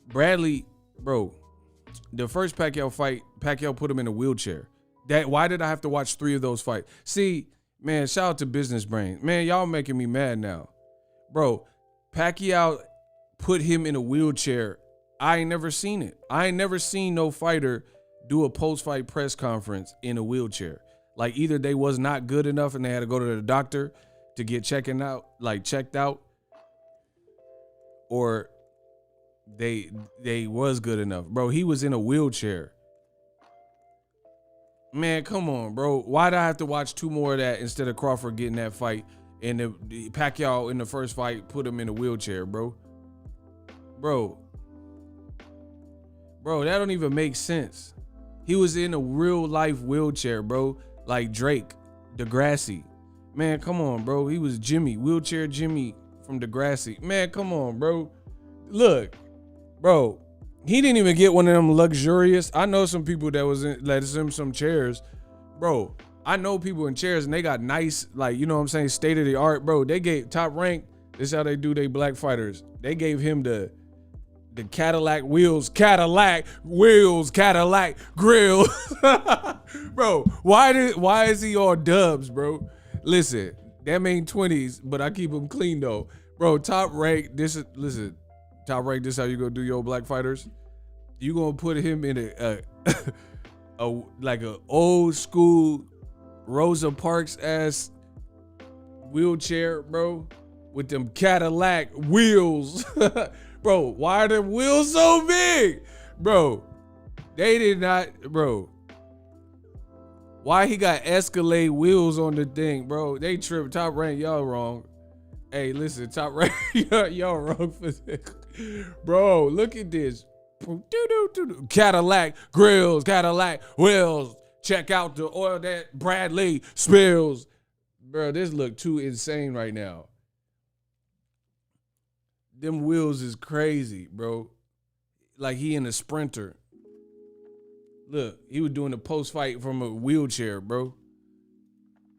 Bradley, bro, the first Pacquiao fight, Pacquiao put him in a wheelchair. Why did I have to watch 3 of those fights? See, man, shout out to Business Brain. Man, y'all making me mad now. Bro, Pacquiao put him in a wheelchair. I ain't never seen it. I ain't never seen no fighter do a post-fight press conference in a wheelchair. Like either they was not good enough and they had to go to the doctor to get checked out, or they was good enough. Bro, he was in a wheelchair. Man, come on, bro. Why did I have to watch 2 more of that instead of Crawford getting that fight? And the Pacquiao in the first fight put him in a wheelchair, bro. Bro, that don't even make sense. He was in a real life wheelchair, bro. Like Drake, Degrassi. Man, come on, bro. He was Jimmy, wheelchair Jimmy from Degrassi. Man, come on, bro. Look, bro. He didn't even get one of them luxurious. I know some people that was in some chairs, bro. I know people in chairs and they got nice, like, you know what I'm saying, state of the art, bro. They gave Top Rank. This is how they do they black fighters. They gave him the Cadillac wheels, Cadillac grill. Bro, why is he all dubs, bro? Listen, that ain't 20s, but I keep them clean though. Bro, Top Rank, Top Rank, this is how you gonna do your black fighters? You gonna put him in like a old school Rosa Parks ass wheelchair, bro, with them Cadillac wheels. Bro, why are them wheels so big? Bro, they did not, bro. Why he got Escalade wheels on the thing, bro? They tripped. Top Rank, y'all wrong. Hey, listen, Top Rank, y'all wrong for this. Bro, look at this. Cadillac grills, Cadillac wheels. Check out the oil that Bradley spills. Bro, this look too insane right now. Them wheels is crazy, bro. Like he in a Sprinter. Look, he was doing a post-fight from a wheelchair, bro.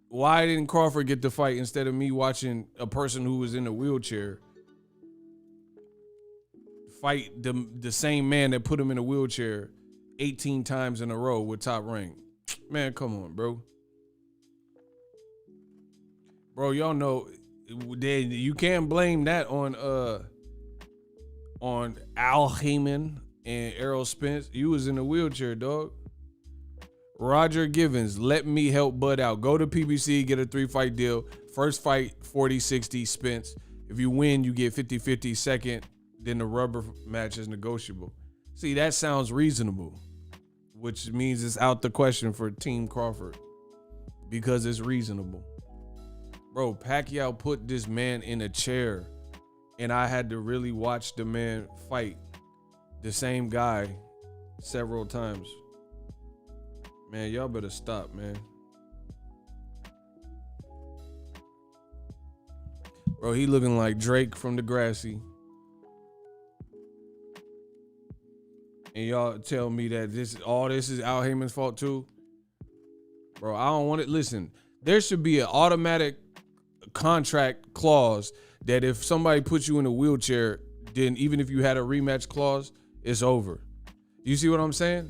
Why didn't Crawford get the fight instead of me watching a person who was in a wheelchair fight the same man that put him in a wheelchair 18 times in a row with Top Rank? Man, come on, bro. Bro, y'all know you can't blame that on Al Heyman and Errol Spence. You was in a wheelchair, dog. Roger Givens, let me help Bud out. Go to PBC, get a 3-fight deal. First fight, 40-60 Spence. If you win, you get 50-50. Second, then the rubber match is negotiable. See, that sounds reasonable, which means it's out the question for Team Crawford because it's reasonable. Bro, Pacquiao put this man in a chair, and I had to really watch the man fight the same guy several times. Man, y'all better stop, man. Bro, he looking like Drake from Degrassi. and y'all tell me that all this is Al Heyman's fault too. Bro, I don't want it. Listen, there should be an automatic contract clause that if somebody puts you in a wheelchair, then even if you had a rematch clause, it's over. You see what I'm saying?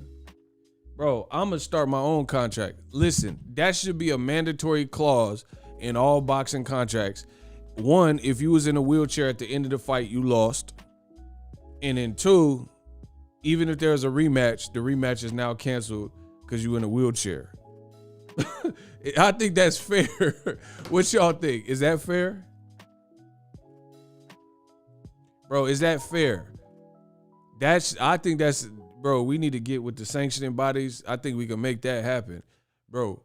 Bro, I'm going to start my own contract. Listen, that should be a mandatory clause in all boxing contracts. One, if you was in a wheelchair at the end of the fight, you lost. And then two, even if there's a rematch, the rematch is now canceled because you in a wheelchair. I think that's fair. What y'all think? Is that fair? Bro, is that fair? I think that's, bro, we need to get with the sanctioning bodies. I think we can make that happen. Bro,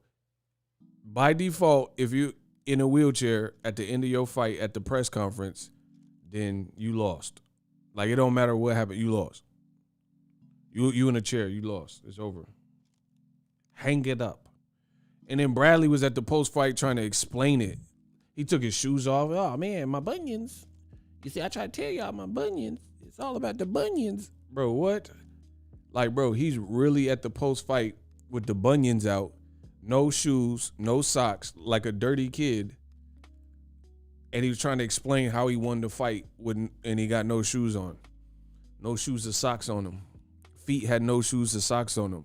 by default, if you in a wheelchair at the end of your fight at the press conference, then you lost. Like, it don't matter what happened, you lost. You in a chair, you lost. It's over. Hang it up. And then Bradley was at the post-fight trying to explain it. He took his shoes off. Oh, man, my bunions. You see, I try to tell y'all my bunions. It's all about the bunions. Bro, what? Like, bro, he's really at the post-fight with the bunions out. No shoes, no socks, like a dirty kid. And he was trying to explain how he won the fight and he got no shoes on. No shoes or socks on him. Feet had no shoes or socks on them.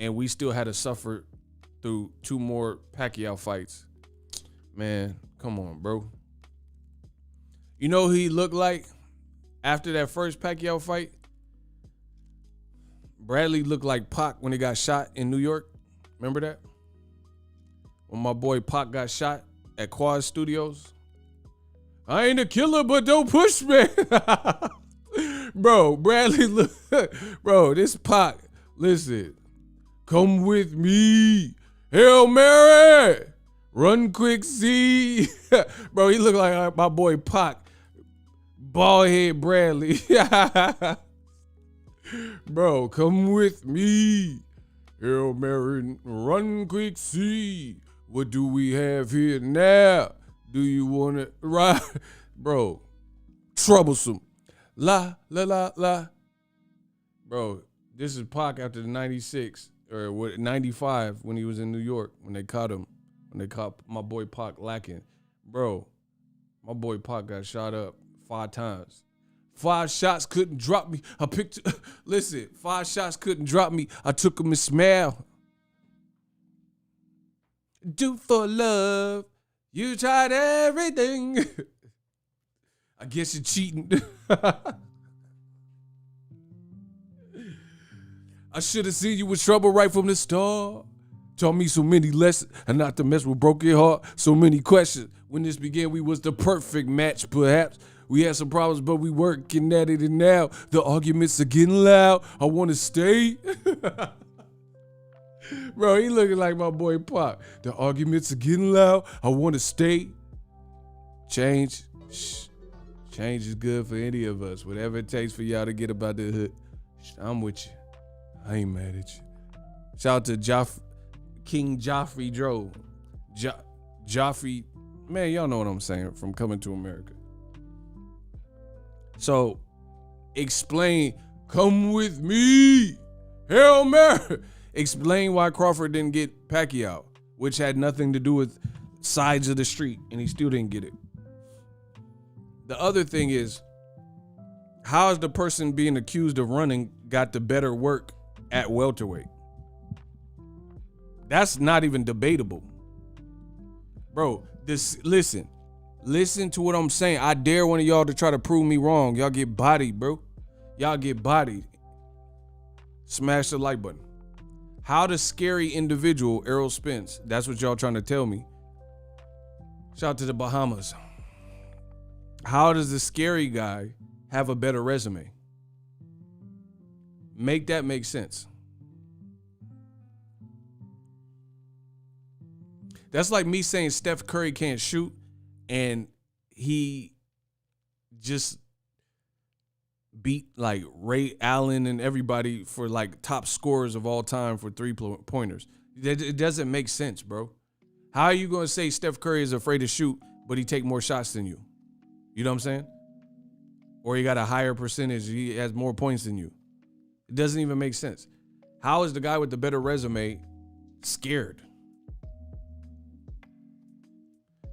And we still had to suffer through 2 more Pacquiao fights. Man, come on, bro. You know who he looked like after that first Pacquiao fight? Bradley looked like Pac when he got shot in New York. Remember that? When my boy Pac got shot at Quad Studios. I ain't a killer, but don't push me. Bro, Bradley look. Bro, this Pac, listen. Come with me. Hail Mary. Run quick, see. Bro, he looked like my boy Pac. Bald head Bradley. Bro, come with me. Hail Mary, run quick, see. What do we have here now? Do you want to ride? Bro, troublesome. La, la, la, la. Bro, this is Pac after the 96 or what 95 when he was in New York when they caught him. When they caught my boy Pac lacking. Bro, my boy Pac got shot up 5 times. 5 shots couldn't drop me. Listen, 5 shots couldn't drop me. I took him and smell. Do for love. You tried everything. I guess you're cheating. I should have seen you with trouble right from the start. Taught me so many lessons and not to mess with broken heart. So many questions. When this began, we was the perfect match, perhaps. We had some problems, but we working at it, and now the arguments are getting loud. I want to stay. Bro, he looking like my boy Pac. The arguments are getting loud. I want to stay. Change. Change is good for any of us. Whatever it takes for y'all to get about the hood. I'm with you. I ain't mad at you. Shout out to King Joffrey Dro. Joffrey. Man, y'all know what I'm saying from Coming to America. So, explain, come with me, Hail Mary. Explain why Crawford didn't get Pacquiao, which had nothing to do with sides of the street, and he still didn't get it. The other thing is, how is the person being accused of running got the better work at welterweight? That's not even debatable. Bro, Listen to what I'm saying. I dare one of y'all to try to prove me wrong. Y'all get bodied, bro. Y'all get bodied. Smash the like button. How does scary individual Errol Spence? That's what y'all trying to tell me. Shout out to the Bahamas. How does the scary guy have a better resume? Make that make sense. That's like me saying Steph Curry can't shoot and he just beat like Ray Allen and everybody for like top scorers of all time for 3-pointers. It doesn't make sense, bro. How are you going to say Steph Curry is afraid to shoot, but he take more shots than you? You know what I'm saying? Or he got a higher percentage. He has more points than you. It doesn't even make sense. How is the guy with the better resume scared?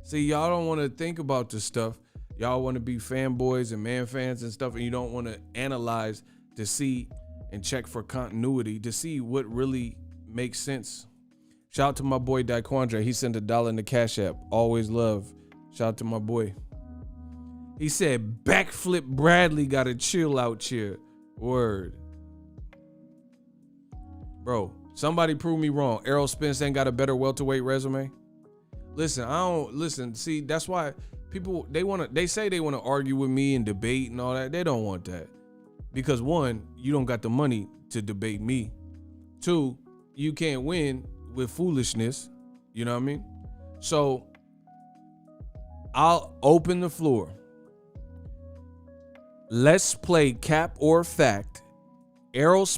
See, y'all don't want to think about this stuff. Y'all want to be fanboys and man fans and stuff, and you don't want to analyze to see and check for continuity to see what really makes sense. Shout out to my boy Daquandre. He sent $1 in the Cash App. Always love. Shout out to my boy. He said, backflip Bradley got a chill out cheer. Word. Bro, somebody prove me wrong. Errol Spence ain't got a better welterweight resume. Listen, see, that's why people they say they want to argue with me and debate and all that. They don't want that. Because one, you don't got the money to debate me. Two, you can't win with foolishness. You know what I mean? So I'll open the floor. Let's play cap or fact.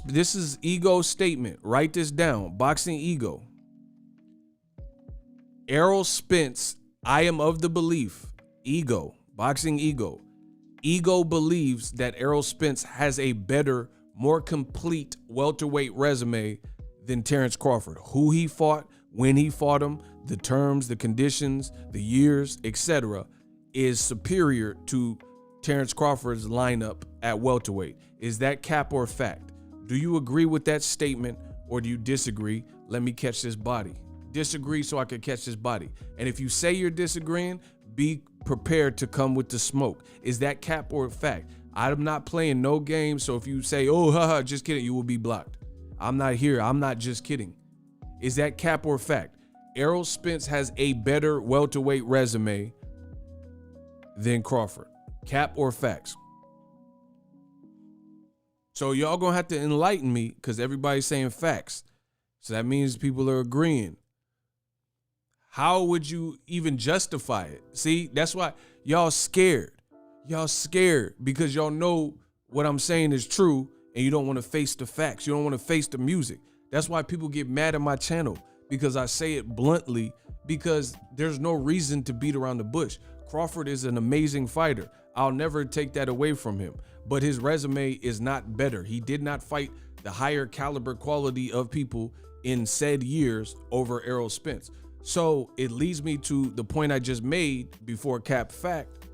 This is Ego statement. Write this down. Boxing Ego. Errol Spence, I am of the belief, Ego, Boxing Ego. Ego believes that Errol Spence has a better, more complete welterweight resume than Terrence Crawford. Who he fought, when he fought him, the terms, the conditions, the years, etc., is superior to Terrence Crawford's lineup at welterweight. Is that cap or fact? Do you agree with that statement or do you disagree? Let me catch this body. Disagree so I can catch this body. And if you say you're disagreeing, be prepared to come with the smoke. Is that cap or fact? I'm not playing no games, so if you say, oh, haha, just kidding, you will be blocked. I'm not here. I'm not just kidding. Is that cap or fact? Errol Spence has a better welterweight resume than Crawford. Cap or facts? So y'all gonna have to enlighten me because everybody's saying facts. So that means people are agreeing. How would you even justify it? See, that's why y'all scared. Y'all scared because y'all know what I'm saying is true and you don't want to face the facts. You don't want to face the music. That's why people get mad at my channel because I say it bluntly because there's no reason to beat around the bush. Crawford is an amazing fighter. I'll never take that away from him, but his resume is not better. He did not fight the higher caliber quality of people in said years over Errol Spence. So it leads me to the point I just made before cap fact.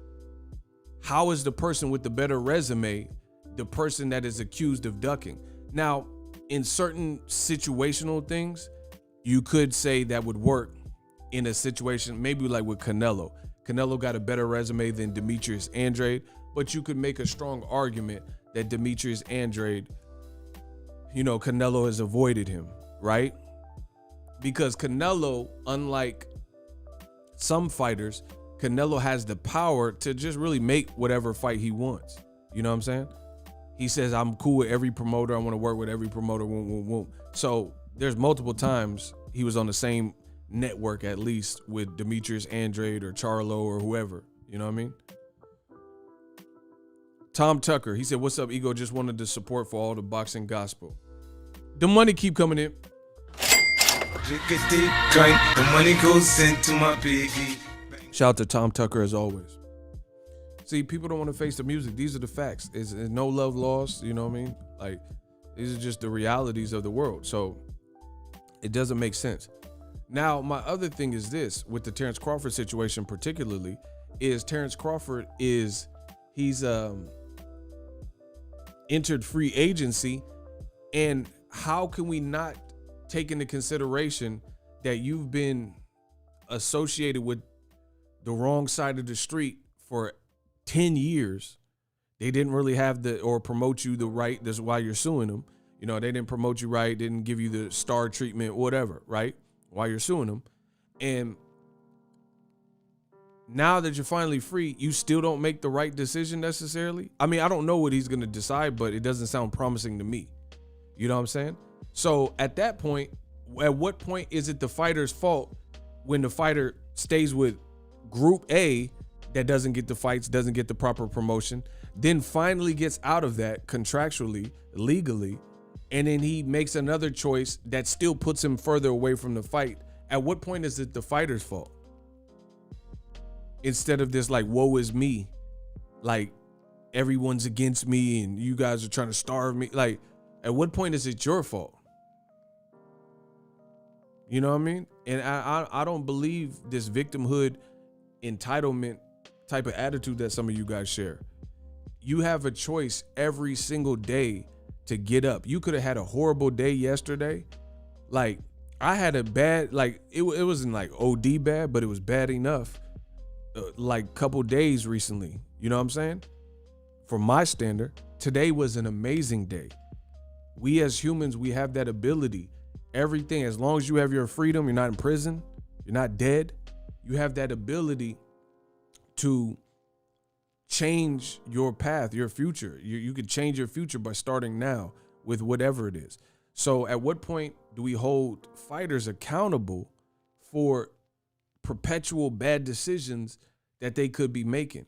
How is the person with the better resume the person that is accused of ducking? Now, in certain situational things, you could say that would work in a situation, maybe like with Canelo. Canelo got a better resume than Demetrius Andrade, but you could make a strong argument that Demetrius Andrade, Canelo has avoided him, right? Because Canelo, unlike some fighters, Canelo has the power to just really make whatever fight he wants. You know what I'm saying? He says, I'm cool with every promoter. I want to work with every promoter. So there's multiple times he was on the same network, at least with Demetrius Andrade or Charlo or whoever. You know what I mean? Tom Tucker, he said, what's up, Ego? Just wanted to support for all the boxing gospel. The money keep coming in. The money goes into my piggy. Shout out to Tom Tucker as always. See, people don't want to face the music. These are the facts. It's no love lost. You know what I mean? Like, these are just the realities of the world. So it doesn't make sense. Now, my other thing is this with the Terrence Crawford situation, particularly, is Terrence Crawford he's entered free agency. And how can we not take into consideration that you've been associated with the wrong side of the street for 10 years? They didn't really have or promote you the right. That's why you're suing them. They didn't promote you right, didn't give you the star treatment, whatever, right? Why you're suing them. And now that you're finally free, you still don't make the right decision necessarily. I mean, I don't know what he's going to decide, but it doesn't sound promising to me. You know what I'm saying? So at that point, at what point is it the fighter's fault when the fighter stays with Group A that doesn't get the fights, doesn't get the proper promotion, then finally gets out of that contractually, legally, and then he makes another choice that still puts him further away from the fight? At what point is it the fighter's fault? Instead of this like, woe is me, like everyone's against me and you guys are trying to starve me. Like, At what point is it your fault? You know what I mean? And I don't believe this victimhood entitlement type of attitude that some of you guys share. You have a choice every single day to get up. You could have had a horrible day yesterday. Like, I had a bad, like, it wasn't like OD bad, but it was bad enough, like, couple days recently. You know what I'm saying? For my standard, today was an amazing day. We as humans, we have that ability. Everything, as long as you have your freedom, you're not in prison, you're not dead, you have that ability to change your path, your future. You could change your future by starting now with whatever it is. So at what point do we hold fighters accountable for perpetual bad decisions that they could be making?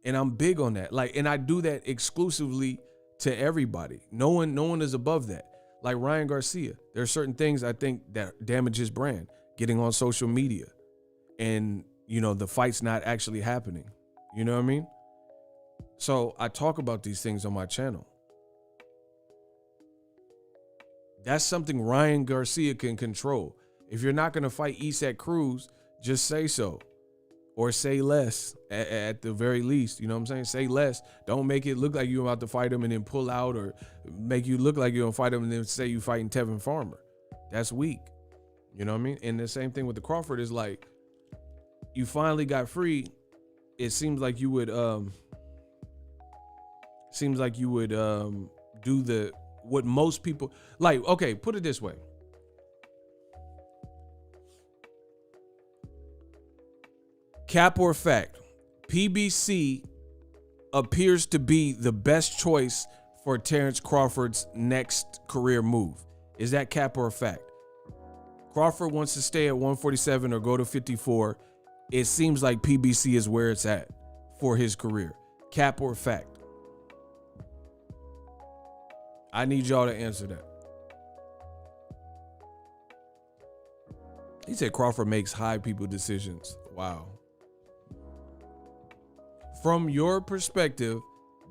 And I'm big on that. Like, and I do that exclusively to everybody. No one is above that. Like Ryan Garcia, there are certain things I think that damage his brand, getting on social media and, you know, the fight's not actually happening. You know what I mean? So I talk about these things on my channel. That's something Ryan Garcia can control. If you're not going to fight Isak Cruz, just say so. Or say less at the very least. You know what I'm saying? Say less. Don't make it look like you're about to fight him and then pull out, or make you look like you're going to fight him and then say you fighting Tevin Farmer. That's weak. You know what I mean? And the same thing with the Crawford is like, you finally got free. It seems like you would do what most people like. Okay, put it this way. Cap or fact, PBC appears to be the best choice for Terrence Crawford's next career move. Is that cap or fact? Crawford wants to stay at 147 or go to 54. It seems like PBC is where it's at for his career. Cap or fact? I need y'all to answer that. He said Crawford makes high people decisions. Wow. From your perspective,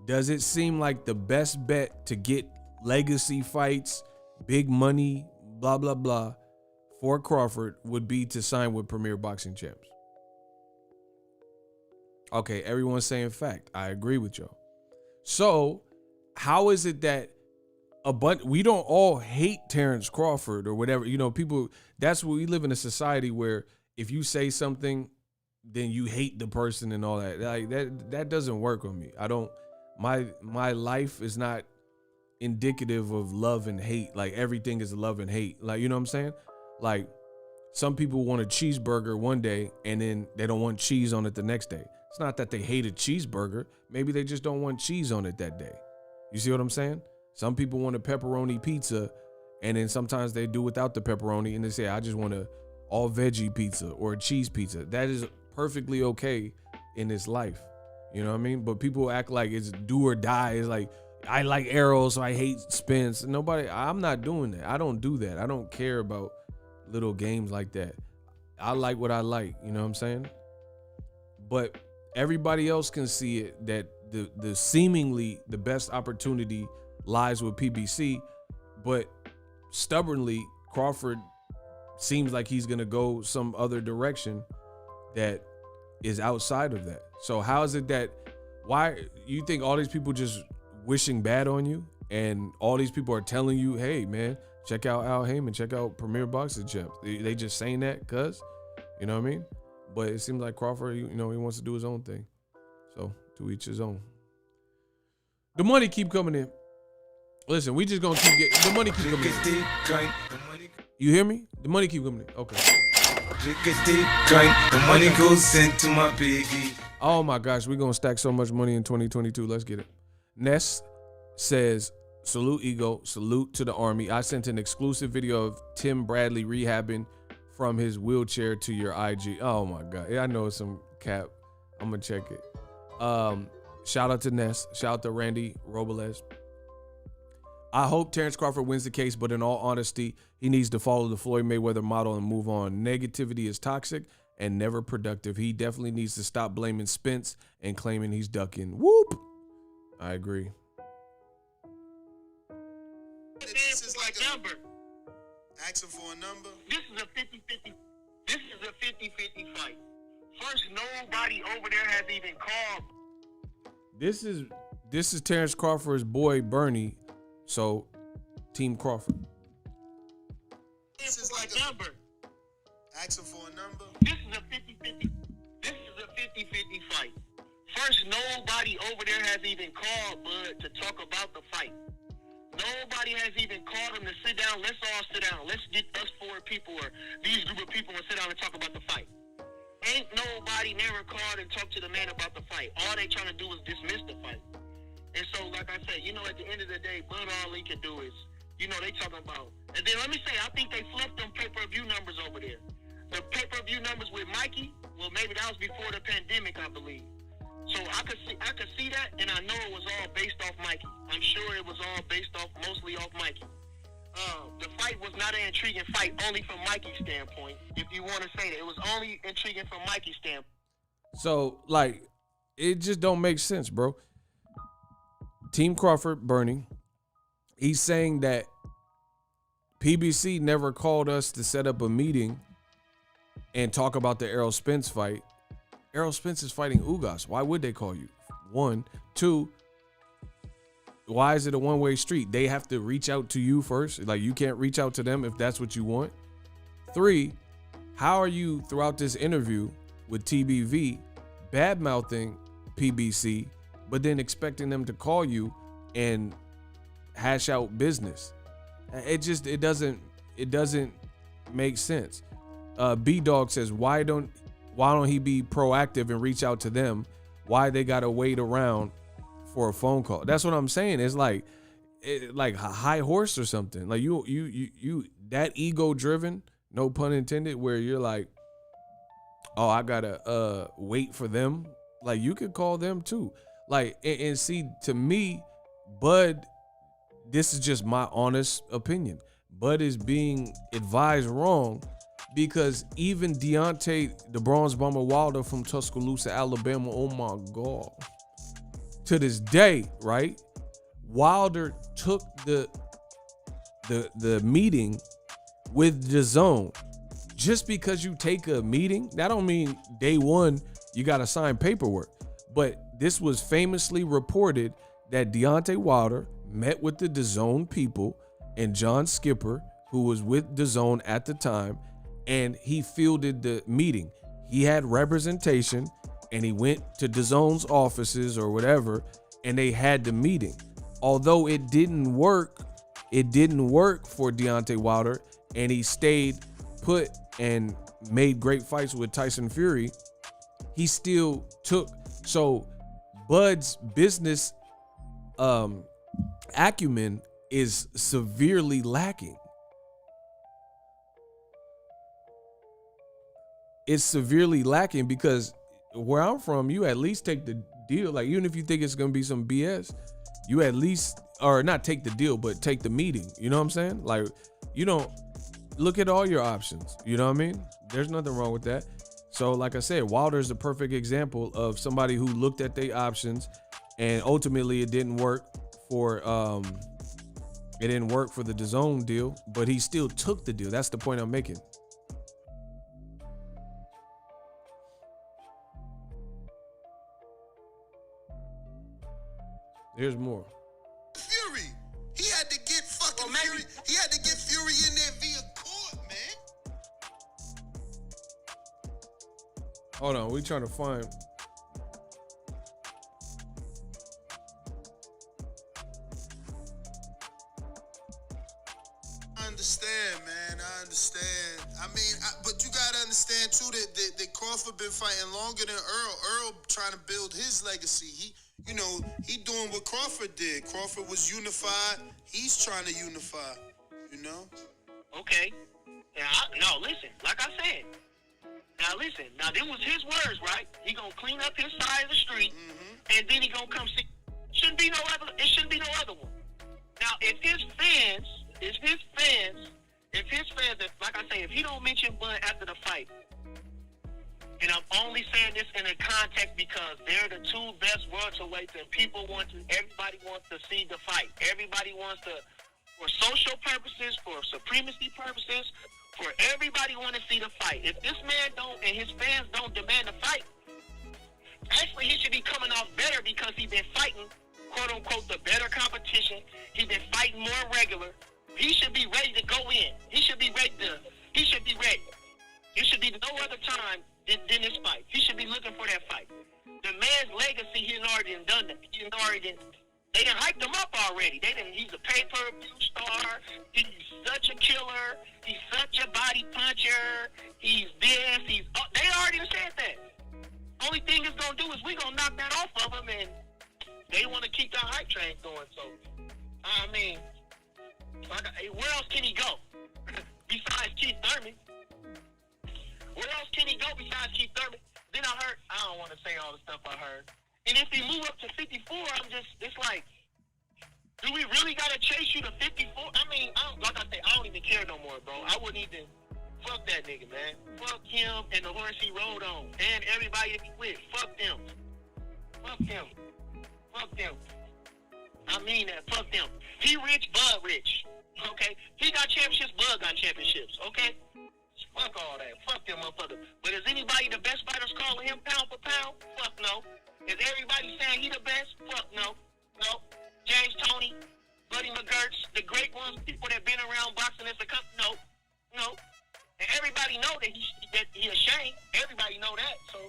does it seem like the best bet to get legacy fights, big money, blah, blah, blah, for Crawford would be to sign with Premier Boxing Champs? Okay, everyone's saying fact. I agree with y'all. So how is it that we don't all hate Terrence Crawford or whatever? You know, people, that's what we live in, a society where if you say something, then you hate the person and all that. Like that doesn't work on me. I don't, my life is not indicative of love and hate. Like everything is love and hate. Like, you know what I'm saying? Like some people want a cheeseburger one day and then they don't want cheese on it the next day. It's not that they hate a cheeseburger. Maybe they just don't want cheese on it that day. You see what I'm saying? Some people want a pepperoni pizza and then sometimes they do without the pepperoni and they say, I just want a all veggie pizza or a cheese pizza. That is perfectly okay in this life. You know what I mean? But people act like it's do or die. It's like, I like arrows, so I hate Spence. I'm not doing that. I don't do that. I don't care about little games like that. I like what I like, you know what I'm saying? But everybody else can see it, that the seemingly the best opportunity lies with PBC, but stubbornly Crawford seems like he's gonna go some other direction that is outside of that. So how is it that, why you think all these people just wishing bad on you and all these people are telling you, hey man, check out Al Heyman, check out Premier Boxing Champs? They just saying that cause, you know what I mean? But it seems like Crawford, you know, he wants to do his own thing. So to each his own. The money keep coming in. Listen, we just gonna keep getting, the money keep coming in. You hear me? The money keep coming in. Okay. The money goes into my piggy. Oh my gosh, we're gonna stack so much money in 2022. Let's get it. Ness says, salute Ego, salute to the Army. I sent an exclusive video of Tim Bradley rehabbing from his wheelchair to your IG. Oh my God. Yeah, I know it's some cap. I'm gonna check it. Shout out to Ness. Shout out to Randy Robles. I hope Terrence Crawford wins the case, but in all honesty, he needs to follow the Floyd Mayweather model and move on. Negativity is toxic and never productive. He definitely needs to stop blaming Spence and claiming he's ducking. Whoop. I agree. like a number. Asking for a number. This is a 50-50. This is a 50-50 fight. First, nobody over there has even called. This is Terrence Crawford's boy Bernie, so Team Crawford. This is like a number. Asking for a number. This is a 50-50. This is a 50-50 fight. First, nobody over there has even called Bud to talk about the fight. Nobody has even called him to sit down. Let's all sit down. Let's get us 4 people or these group of people and sit down and talk about the fight. Ain't nobody never called and talked to the man about the fight. All they trying to do is dismiss the fight. And so, like I said, at the end of the day, Bud, all he can do is, they talking about. And then let me say, I think they flipped them pay-per-view numbers over there. The pay-per-view numbers with Mikey, well, maybe that was before the pandemic, I believe. So I could see that, and I know it was all based off Mikey. I'm sure it was all based off, mostly off Mikey. The fight was not an intriguing fight only from Mikey's standpoint, if you want to say that. It was only intriguing from Mikey's standpoint. So, it just don't make sense, bro. Team Crawford, Bernie, he's saying that PBC never called us to set up a meeting and talk about the Errol Spence fight. Errol Spence is fighting Ugas. Why would they call you? 1, 2, why is it a one-way street? They have to reach out to you first. You can't reach out to them if that's what you want. 3, how are you throughout this interview with TBV bad-mouthing PBC, but then expecting them to call you and hash out business? It doesn't make sense. B-Dog says, why don't he be proactive and reach out to them? Why they gotta wait around for a phone call? That's what I'm saying. It's like a high horse or something. Like you that ego driven, no pun intended, where you're like, oh, I gotta wait for them. Like, you could call them too. Like, and see, to me, Bud, this is just my honest opinion. Bud is being advised wrong. Because even Deontay, the Bronze Bomber Wilder from Tuscaloosa, Alabama, oh my God. To this day, right? Wilder took the meeting with DAZN. Just because you take a meeting, that don't mean day one you got to sign paperwork. But this was famously reported that Deontay Wilder met with the DAZN people and John Skipper, who was with DAZN at the time, and he fielded the meeting. He had representation, and he went to DAZN's offices or whatever, and they had the meeting. Although it didn't work for Deontay Wilder, and he stayed put and made great fights with Tyson Fury. He still took. So Bud's business acumen is severely lacking. It's severely lacking because where I'm from, you at least take the deal. Like, even if you think it's going to be some BS, you at least, or not take the deal, but take the meeting. You know what I'm saying? Like, you don't look at all your options. You know what I mean? There's nothing wrong with that. So, like I said, Wilder's a perfect example of somebody who looked at their options, and ultimately it didn't work for the DAZN deal, but he still took the deal. That's the point I'm making. There's more. Fury. He had to get fucking Fury. He had to get Fury in there via court, man. Hold on, we trying to find. I understand, man. I understand. I mean, but you gotta understand too that Crawford been fighting longer than Earl. Earl trying to build his legacy. He doing what Crawford did. Crawford was unified. He's trying to unify, Okay. Listen, like I said. Now, listen. Now, them was his words, right? He gonna clean up his side of the street, and then he gonna come see. It shouldn't be no other one. Now, if his fans, like I say, if he don't mention Bud after the fight, and I'm only saying this in a context because they're the two best welterweights, and everybody wants to see the fight. Everybody wants to for social purposes, for supremacy purposes, for everybody want to see the fight. If this man don't and his fans don't demand a fight, actually he should be coming off better because he's been fighting, quote unquote, the better competition. He's been fighting more regular. He should be ready to go in. He should be ready. It should be no other time than this fight. He should be looking for that fight. The man's legacy, he's already done that. They done hyped him up already. He's a pay-per-view star. He's such a killer. He's such a body puncher. He's this. They already said that. Only thing it's gonna do is we gonna knock that off of him, and they want to keep that hype train going. So, I mean, where else can he go besides Keith Thurman? Where else can he go besides Keith Thurman? Then I don't want to say all the stuff I heard. And if he move up to 54, it's like, do we really got to chase you to 54? I mean, like I say, I don't even care no more, bro. I wouldn't even, fuck that nigga, man. Fuck him and the horse he rode on. And everybody that he with. Fuck them. Fuck them. Fuck them. I mean that. Fuck them. He rich, Bud rich. Okay? He got championships, Bud got championships. Okay? Fuck all that. Fuck them motherfuckers. But is anybody the best fighters calling him pound for pound? Fuck no. Is everybody saying he the best? Fuck no. No. James Toney, Buddy McGurts, the great ones, people that been around boxing as a company. No. No. And everybody know that he ashamed. Everybody know that. So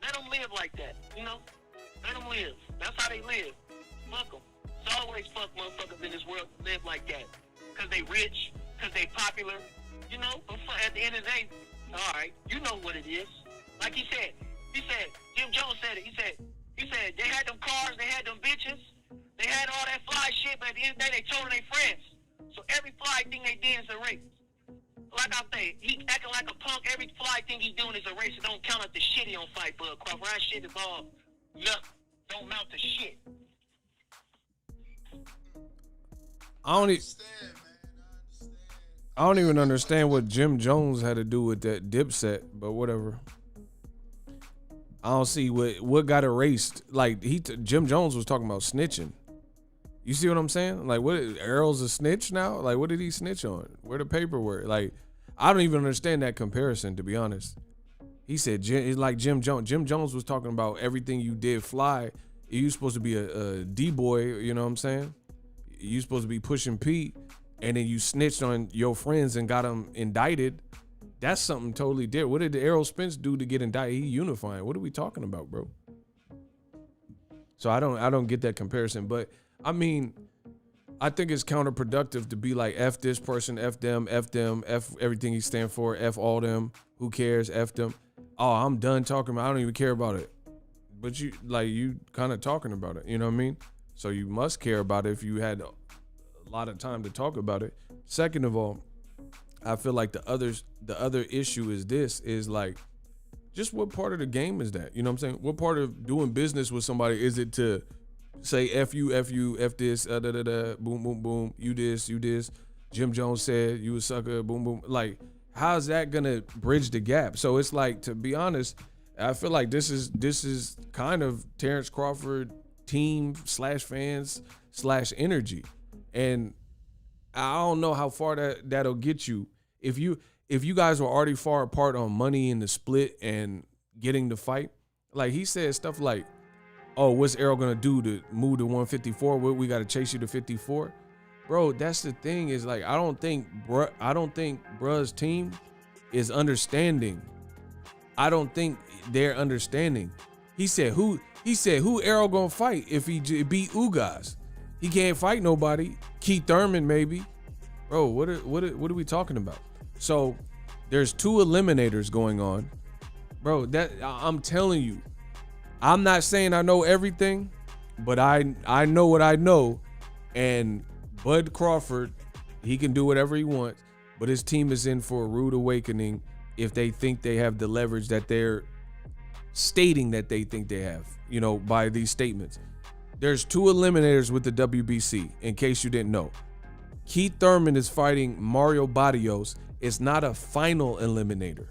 let them live like that. You know? Let them live. That's how they live. Fuck them. It's always fuck motherfuckers in this world live like that. Because they rich. Because they popular. You know, but at the end of the day, all right, you know what it is. Like he said, Jim Jones said it. He said they had them cars, they had them bitches, they had all that fly shit, but at the end of the day, they told their friends. So every fly thing they did is a race. Like I say, he acting like a punk. Every fly thing he doing is a race. It don't count up the shit he don't fight, Bud Crawford. That shit is all nothing. Don't mount to shit. I don't even understand what Jim Jones had to do with that Dipset, but whatever. I don't see what got erased. Like Jim Jones was talking about snitching. You see what I'm saying? Like, what? Errol's a snitch now? Like, what did he snitch on? Where the paperwork? Like, I don't even understand that comparison, to be honest. He said it's like Jim Jones. Jim Jones was talking about everything you did fly. You supposed to be a D-boy, you know what I'm saying? You supposed to be pushing Pete. And then you snitched on your friends and got them indicted. That's something totally different. What did Errol Spence do to get indicted? He unifying. What are we talking about, bro? So I don't get that comparison. But I mean, I think it's counterproductive to be like F this person, F them, F everything he stand for, F all them. Who cares? F them. Oh, I'm done talking about it. I don't even care about it. But you kind of talking about it. You know what I mean? So you must care about it if you had a lot of time to talk about it. Second of all, I feel like the other issue is like, just what part of the game is that? You know what I'm saying? What part of doing business with somebody is it to say F you, F this, boom, boom, boom, you this. Jim Jones said you a sucker, boom, boom. Like, how's that gonna bridge the gap? So it's like, to be honest, I feel like this is kind of Terrence Crawford team / fans / energy. And I don't know how far that'll get you. If you guys were already far apart on money in the split and getting the fight, like he said stuff like, oh, what's Errol gonna do to move to 154? We gotta chase you to 54? Bro, that's the thing, is like, I don't think bruh's team is understanding. I don't think they're understanding. He said who Errol gonna fight if he beat Ugas? He can't fight nobody. Keith Thurman, maybe. Bro, what are we talking about? So there's 2 eliminators going on. Bro, that I'm telling you, I'm not saying I know everything, but I know what I know. And Bud Crawford, he can do whatever he wants, but his team is in for a rude awakening if they think they have the leverage that they're stating that they think they have, you know, by these statements. There's 2 eliminators with the WBC, in case you didn't know. Keith Thurman is fighting Mario Barrios. It's not a final eliminator,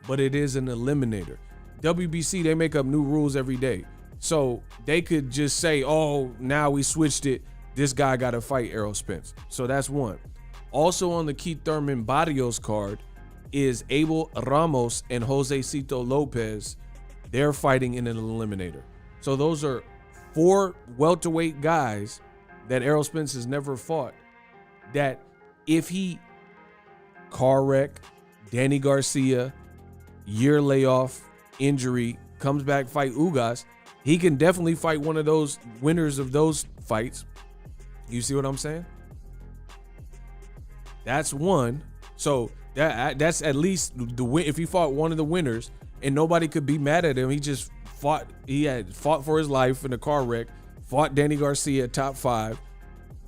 but it is an eliminator. WBC, they make up new rules every day. So they could just say, oh, now we switched it. this guy got to fight Errol Spence. So that's one. Also on the Keith Thurman Barrios card is Abel Ramos and Josecito Lopez. They're fighting in an eliminator. So those are 4 welterweight guys that Errol Spence has never fought, that if he car wreck, Danny Garcia, year layoff, injury, comes back, fight Ugas, he can definitely fight one of those winners of those fights. You see what I'm saying? That's one. So that's at least the win. If he fought one of the winners and nobody could be mad at him, he just fought. He had fought for his life in a car wreck, fought Danny Garcia top 5,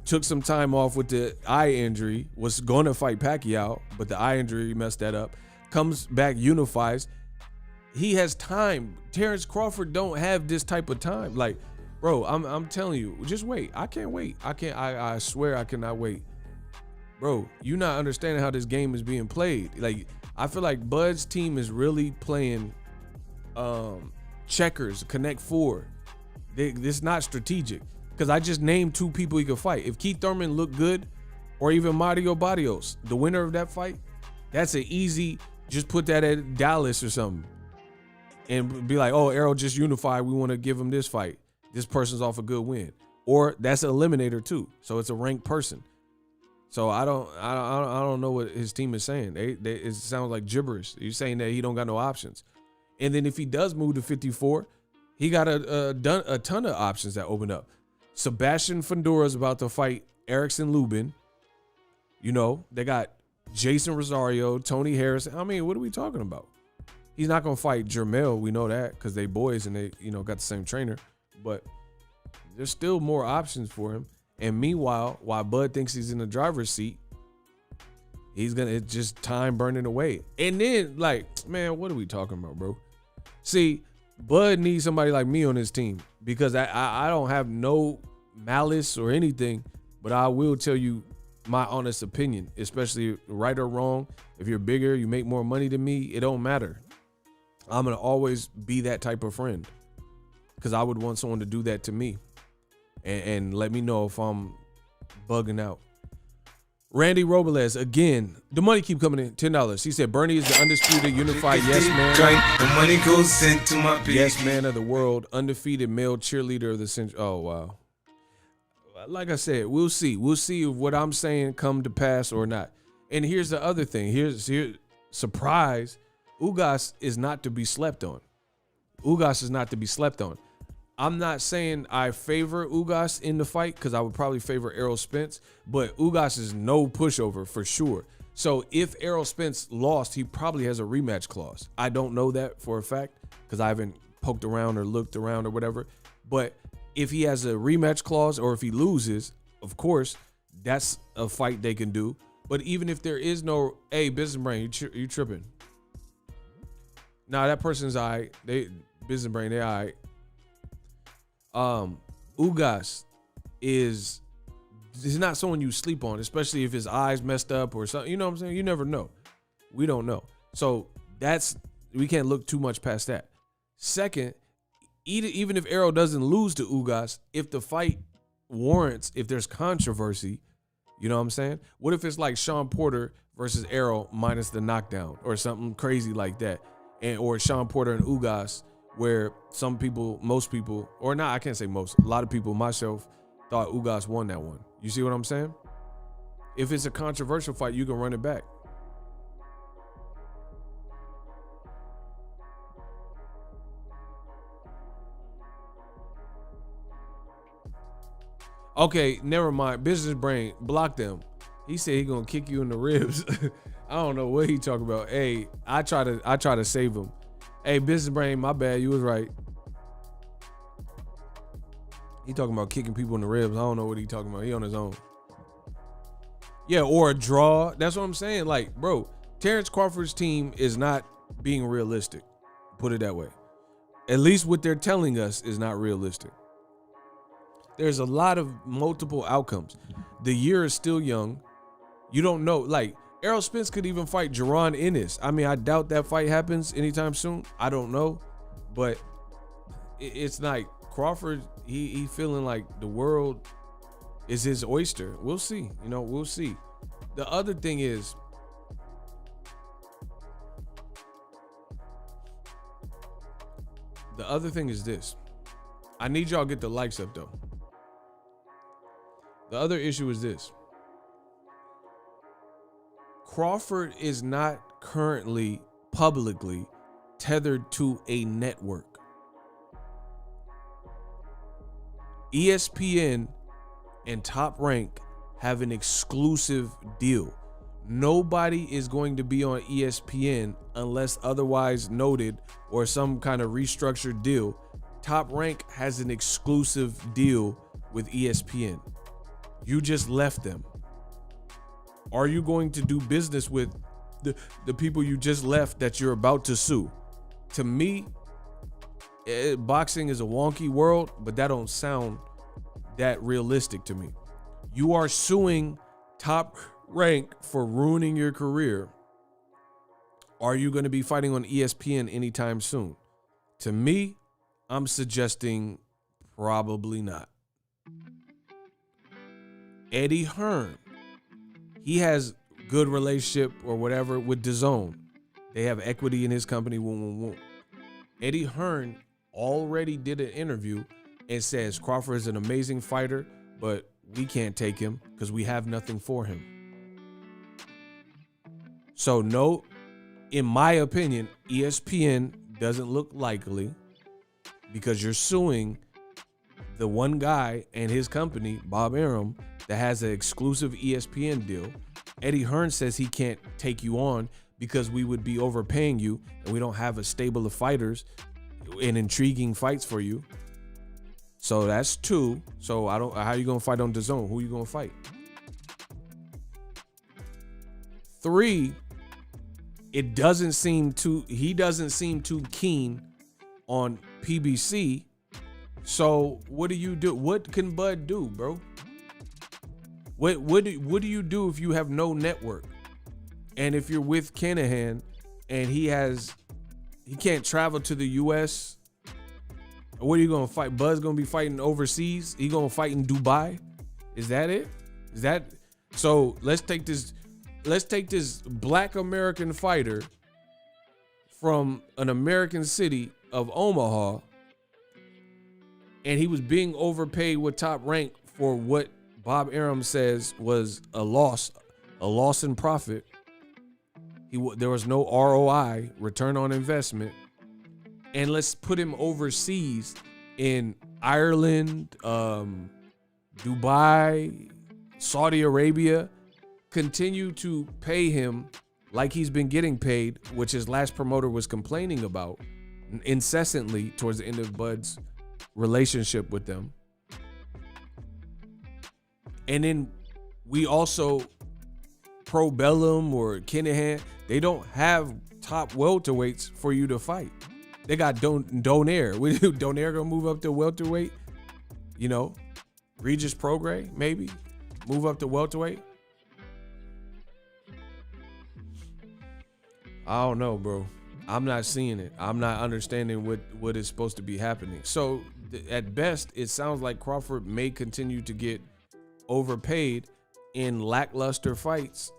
took some time off with the eye injury, was going to fight Pacquiao, but the eye injury messed that up. Comes back, unifies. He has time. Terrence Crawford don't have this type of time. Like, bro, I'm telling you, just wait. I can't wait. I swear I cannot wait. Bro, you not understanding how this game is being played. Like, I feel like Bud's team is really playing checkers, Connect 4. This is not strategic. Because I just named 2 people he could fight. If Keith Thurman looked good, or even Mario Barrios, the winner of that fight, that's an easy, just put that at Dallas or something. And be like, oh, Errol just unified. We want to give him this fight. This person's off a good win. Or that's an eliminator too. So it's a ranked person. So I don't know what his team is saying. It sounds like gibberish. You're saying that he don't got no options. And then if he does move to 54, he got a ton of options that open up. Sebastian Fundora is about to fight Erickson Lubin. You know, they got Jason Rosario, Tony Harris. I mean, what are we talking about? He's not going to fight Jermell. We know that because they boys and they, got the same trainer. But there's still more options for him. And meanwhile, while Bud thinks he's in the driver's seat, it's just time burning away. And then, like, man, what are we talking about, bro? See, Bud needs somebody like me on his team because I don't have no malice or anything, but I will tell you my honest opinion, especially right or wrong. If you're bigger, you make more money than me, it don't matter. I'm going to always be that type of friend because I would want someone to do that to me. And let me know if I'm bugging out. Randy Robles, again, the money keep coming in, $10. He said, Bernie is the undisputed, unified yes man. The money goes into my beat. Yes man of the world, undefeated male cheerleader of the century. Oh, wow. Like I said, we'll see. We'll see if what I'm saying come to pass or not. And here's the other thing. Here's surprise. Ugas is not to be slept on. Ugas is not to be slept on. I'm not saying I favor Ugas in the fight because I would probably favor Errol Spence, but Ugas is no pushover for sure. So if Errol Spence lost, he probably has a rematch clause. I don't know that for a fact because I haven't poked around or looked around or whatever. But if he has a rematch clause or if he loses, of course, that's a fight they can do. But even if there is no, hey, business brain, you tripping. Nah, that person's all right. Business brain, they all right. Ugas is not someone you sleep on, especially if his eyes messed up or something. You know what I'm saying? You never know. We don't know. So we can't look too much past that. Second, even if Errol doesn't lose to Ugas, if the fight warrants, if there's controversy, you know what I'm saying? What if it's like Sean Porter versus Errol minus the knockdown or something crazy like that? Or Sean Porter and Ugas, where some people, most people, or not, I can't say most, a lot of people, myself, thought Ugas won that one. You see what I'm saying? If it's a controversial fight, you can run it back. Okay, never mind. Business brain, block them. He said he gonna kick you in the ribs. I don't know what he talking about. Hey, I try to save him. Hey, business brain, my bad. You was right. He talking about kicking people in the ribs. I don't know what he talking about. He on his own. Yeah, or a draw. That's what I'm saying. Like, bro, Terrence Crawford's team is not being realistic. Put it that way. At least what they're telling us is not realistic. There's a lot of multiple outcomes. The year is still young. You don't know. Like, Errol Spence could even fight Jaron Ennis. I mean, I doubt that fight happens anytime soon. I don't know. But it's like Crawford, he feeling like the world is his oyster. We'll see. We'll see. The other thing is, this. I need y'all to get the likes up, though. The other issue is this. Crawford is not currently publicly tethered to a network. ESPN and Top Rank have an exclusive deal. Nobody is going to be on ESPN unless otherwise noted or some kind of restructured deal. Top Rank has an exclusive deal with ESPN. You just left them. Are you going to do business with the people you just left that you're about to sue? To me, boxing is a wonky world, but that don't sound that realistic to me. You are suing Top Rank for ruining your career. Are you going to be fighting on ESPN anytime soon? To me, I'm suggesting probably not. Eddie Hearn, he has good relationship or whatever with DAZN. They have equity in his company. Eddie Hearn already did an interview and says Crawford is an amazing fighter, but we can't take him because we have nothing for him. So no, in my opinion, ESPN doesn't look likely because you're suing the one guy and his company, Bob Arum, that has an exclusive ESPN deal. Eddie Hearn says he can't take you on because we would be overpaying you and we don't have a stable of fighters and intriguing fights for you. So that's two. So how are you going to fight on DAZN? Who are you going to fight? 3, he doesn't seem too keen on PBC. So what do you do? What can Bud do, bro? What do you do if you have no network? And if you're with Kinahan and he can't travel to the US, what are you gonna fight? Bud's gonna be fighting overseas? He gonna fight in Dubai? Is that it? So let's take this black American fighter from an American city of Omaha, and he was being overpaid with Top Rank for what Bob Arum says was a loss in profit. There was no ROI, return on investment. And let's put him overseas in Ireland, Dubai, Saudi Arabia. Continue to pay him like he's been getting paid, which his last promoter was complaining about incessantly towards the end of Bud's relationship with them. And then we also, Pro Bellum or Kinahan, they don't have top welterweights for you to fight. They got Donaire. Donaire gonna move up to welterweight? Regis Prograis maybe move up to welterweight. I don't know, bro. I'm not seeing it. I'm not understanding what is supposed to be happening. So at best, it sounds like Crawford may continue to get overpaid in lackluster fights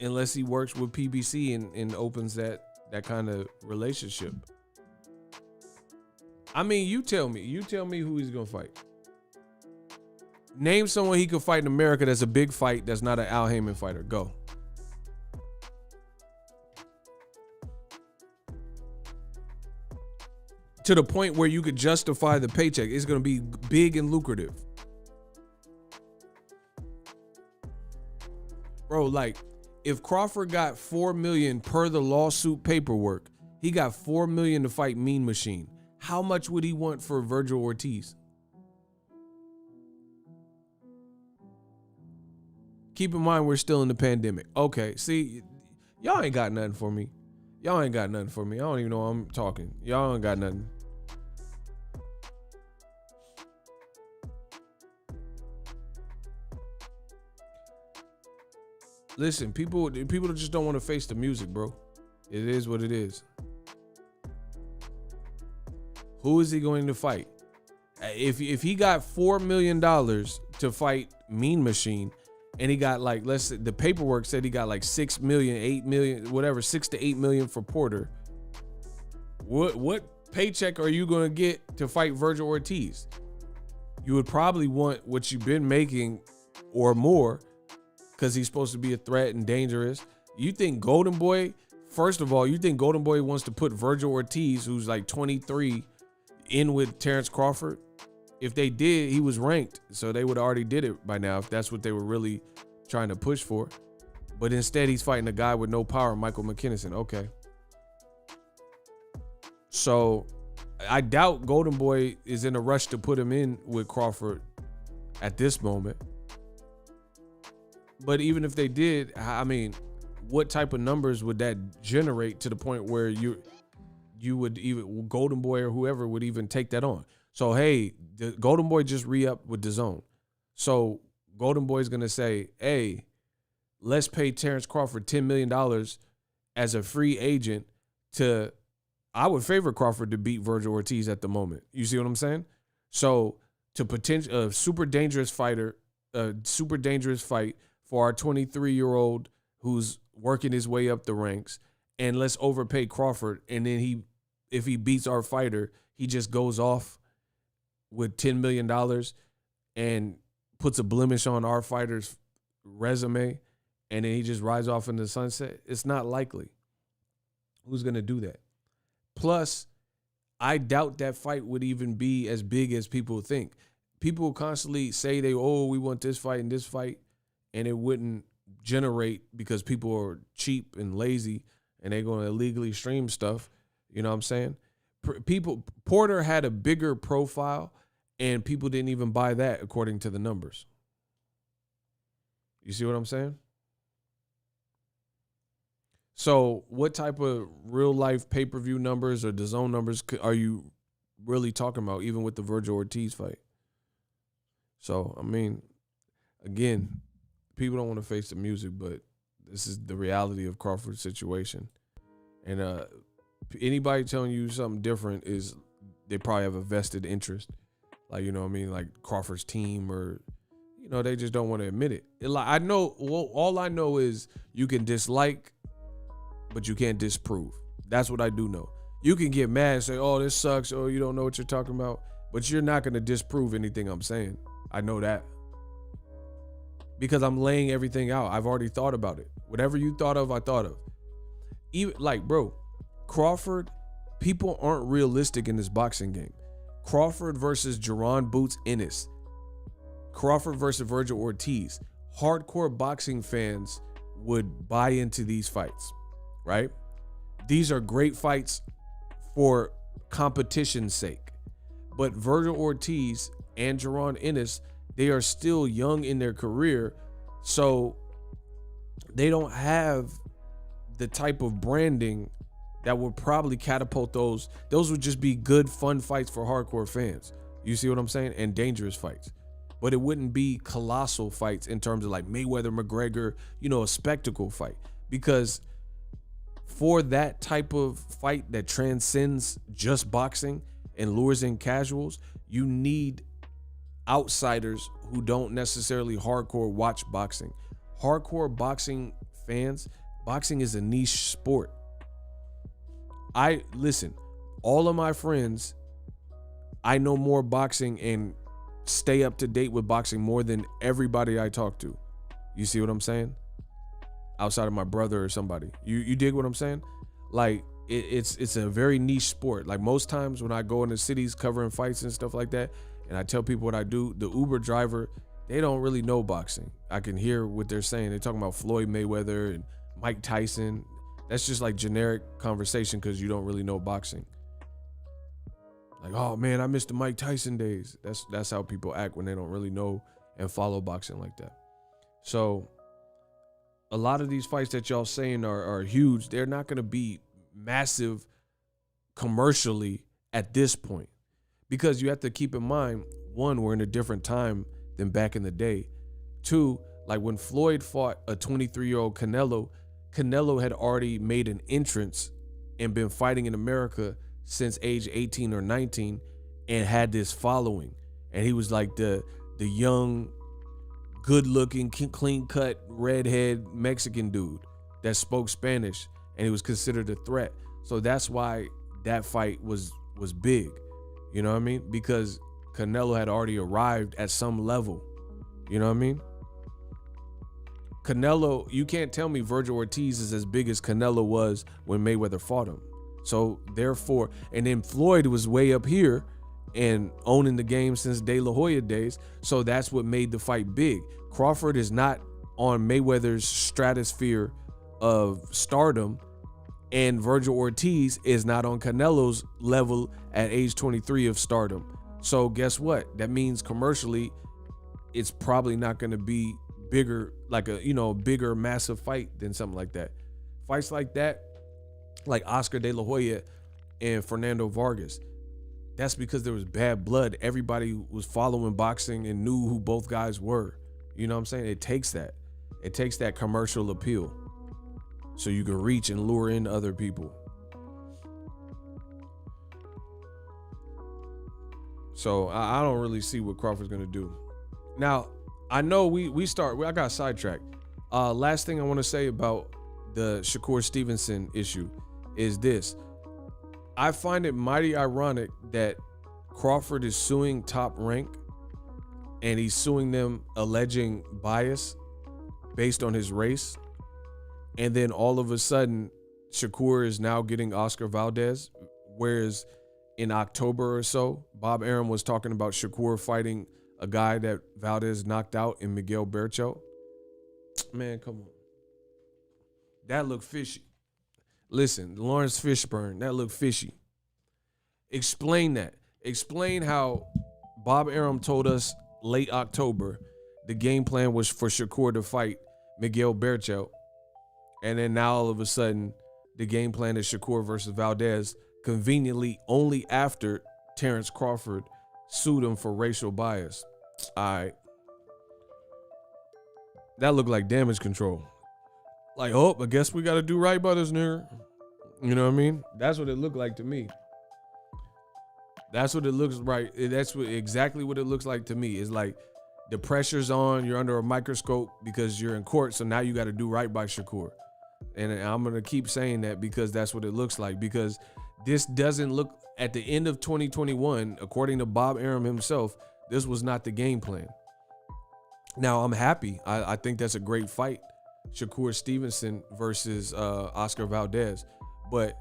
unless he works with PBC and opens that kind of relationship. I mean, you tell me who he's gonna fight. Name someone he could fight in America that's a big fight that's not an Al Heyman fighter. Go. To the point where you could justify the paycheck. It's gonna be big and lucrative. Bro, like, if Crawford got $4 million per the lawsuit paperwork, he got $4 million to fight Mean Machine. How much would he want for Virgil Ortiz? Keep in mind, we're still in the pandemic. Okay, see, y'all ain't got nothing for me. I don't even know why I'm talking. Y'all ain't got nothing. Listen, people just don't want to face the music, bro. It is what it is. Who is he going to fight? if he got $4 million to fight Mean Machine, and he got like, let's say the paperwork said he got like 6 million, 8 million, whatever, 6 to 8 million for Porter. What paycheck are you gonna get to fight Virgil Ortiz? You would probably want what you've been making or more, because he's supposed to be a threat and dangerous. You think Golden Boy, first of all, you think Golden Boy wants to put Virgil Ortiz, who's like 23, in with Terrence Crawford? If they did, he was ranked, so they would already did it by now if that's what they were really trying to push for. But instead, he's fighting a guy with no power, Michael McKinnison. Okay. So I doubt Golden Boy is in a rush to put him in with Crawford at this moment. But even if they did, I mean, what type of numbers would that generate to the point where you would even, Golden Boy or whoever would even take that on? So, hey, the Golden Boy just re-upped with DAZN. So Golden Boy is going to say, hey, let's pay Terrence Crawford $10 million as a free agent to, I would favor Crawford to beat Virgil Ortiz at the moment. You see what I'm saying? So to potential a super dangerous fight for our 23-year-old who's working his way up the ranks, and let's overpay Crawford, and then if he beats our fighter, he just goes off with $10 million and puts a blemish on our fighter's resume, and then he just rides off in the sunset. It's not likely. Who's going to do that? Plus, I doubt that fight would even be as big as people think. People constantly say we want this fight and this fight, and it wouldn't generate because people are cheap and lazy and they're going to illegally stream stuff. You know what I'm saying? Porter had a bigger profile, and people didn't even buy that according to the numbers. You see what I'm saying? So what type of real life pay-per-view numbers or DAZN numbers are you really talking about, even with the Virgil Ortiz fight? So, I mean, again, people don't want to face the music, but this is the reality of Crawford's situation. And anybody telling you something different is they probably have a vested interest. Like, you know what I mean? Like Crawford's team, or, you know, they just don't want to admit it. I know, all I know is you can dislike, but you can't disprove. That's what I do know. You can get mad and say, oh, this sucks. Oh, you don't know what you're talking about. But you're not going to disprove anything I'm saying. I know that. Because I'm laying everything out. I've already thought about it. Whatever you thought of, I thought of. Even like, bro, Crawford, people aren't realistic in this boxing game. Crawford versus Jaron Boots Ennis. Crawford versus Virgil Ortiz. Hardcore boxing fans would buy into these fights, right? These are great fights for competition's sake. But Virgil Ortiz and Jaron Ennis, they are still young in their career, so they don't have the type of branding that would probably catapult those. Those would just be good, fun fights for hardcore fans. You see what I'm saying? And dangerous fights. But it wouldn't be colossal fights in terms of like Mayweather, McGregor, you know, a spectacle fight. Because for that type of fight that transcends just boxing and lures in casuals, you need outsiders who don't necessarily hardcore watch boxing. Hardcore boxing fans, boxing is a niche sport. Listen, all of my friends, I know more boxing and stay up to date with boxing more than everybody I talk to. You see what I'm saying? Outside of my brother or somebody. You dig what I'm saying? Like, it's a very niche sport. Like, most times when I go into cities covering fights and stuff like that, and I tell people what I do, the Uber driver, they don't really know boxing. I can hear what they're saying. They're talking about Floyd Mayweather and Mike Tyson. That's just like generic conversation because you don't really know boxing. Like, oh man, I missed the Mike Tyson days. That's how people act when they don't really know and follow boxing like that. So a lot of these fights that y'all saying are huge. They're not going to be massive commercially at this point, because you have to keep in mind, one, we're in a different time than back in the day. Two, like when Floyd fought a 23-year-old Canelo had already made an entrance and been fighting in America since age 18 or 19 and had this following. and he was like the young, good-looking, clean-cut, redhead Mexican dude that spoke Spanish, and he was considered a threat. So that's why that fight was big. You know what I mean? Because Canelo had already arrived at some level. You know what I mean? Canelo, you can't tell me Virgil Ortiz is as big as Canelo was when Mayweather fought him. So therefore, and then Floyd was way up here and owning the game since De La Hoya days. So that's what made the fight big. Crawford is not on Mayweather's stratosphere of stardom, and Virgil Ortiz is not on Canelo's level at age 23 of stardom. So guess what? That means commercially, it's probably not going to be bigger, like a, you know, bigger, massive fight than something like that. Fights like that, like Oscar De La Hoya and Fernando Vargas, that's because there was bad blood. Everybody was following boxing and knew who both guys were. You know what I'm saying? It takes that. It takes that commercial appeal so you can reach and lure in other people. So I don't really see what Crawford's gonna do. Now, I know I got sidetracked. Last thing I want to say about the Shakur Stevenson issue is this. I find it mighty ironic that Crawford is suing Top Rank, and he's suing them alleging bias based on his race. And then all of a sudden, Shakur is now getting Oscar Valdez, whereas in October or so, Bob Arum was talking about Shakur fighting a guy that Valdez knocked out in Miguel Bercho. Man, come on. That looked fishy. Listen, Lawrence Fishburne, that looked fishy. Explain that. Explain how Bob Arum told us late October the game plan was for Shakur to fight Miguel Bercho. And then now all of a sudden, the game plan is Shakur versus Valdez, conveniently only after Terrence Crawford sued him for racial bias. All right. That looked like damage control. Like, oh, I guess we got to do right by this nigga. You know what I mean? That's what it looked like to me. That's what it looks right. That's exactly what it looks like to me. It's like the pressure's on. You're under a microscope because you're in court. So now you got to do right by Shakur. And I'm going to keep saying that because that's what it looks like. Because this doesn't look, at the end of 2021, according to Bob Arum himself, this was not the game plan. Now, I'm happy. I think that's a great fight. Shakur Stevenson versus Oscar Valdez. But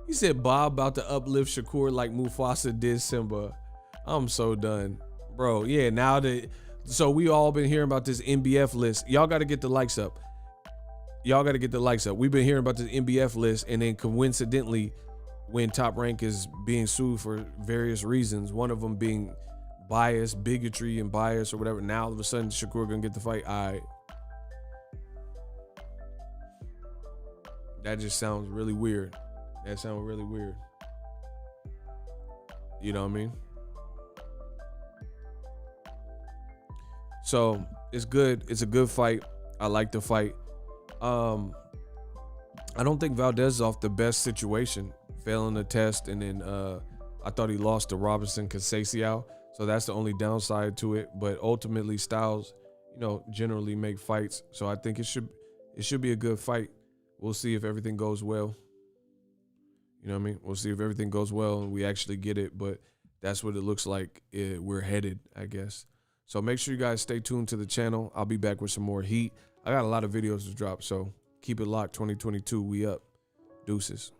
he said Bob about to uplift Shakur like Mufasa did Simba. I'm so done. Bro, yeah, now that... So we all been hearing about this NBF list. Y'all got to get the likes up. Y'all got to get the likes up. We've been hearing about this NBF list, and then coincidentally, when Top Rank is being sued for various reasons, one of them being bias, bigotry, and bias or whatever, now all of a sudden Shakur gonna get the fight. All right. That just sounds really weird. That sounds really weird. You know what I mean? So it's good. It's a good fight. I like the fight. I don't think Valdez is off the best situation, failing the test, and then I thought he lost to Robinson Conceição, so that's the only downside to it. But ultimately, Styles, you know, generally make fights, so I think it should be a good fight. We'll see if everything goes well. You know what I mean? We'll see if everything goes well and we actually get it, but that's what it looks like we're headed, I guess. So make sure you guys stay tuned to the channel. I'll be back with some more heat. I got a lot of videos to drop, so keep it locked. 2022, we up. Deuces.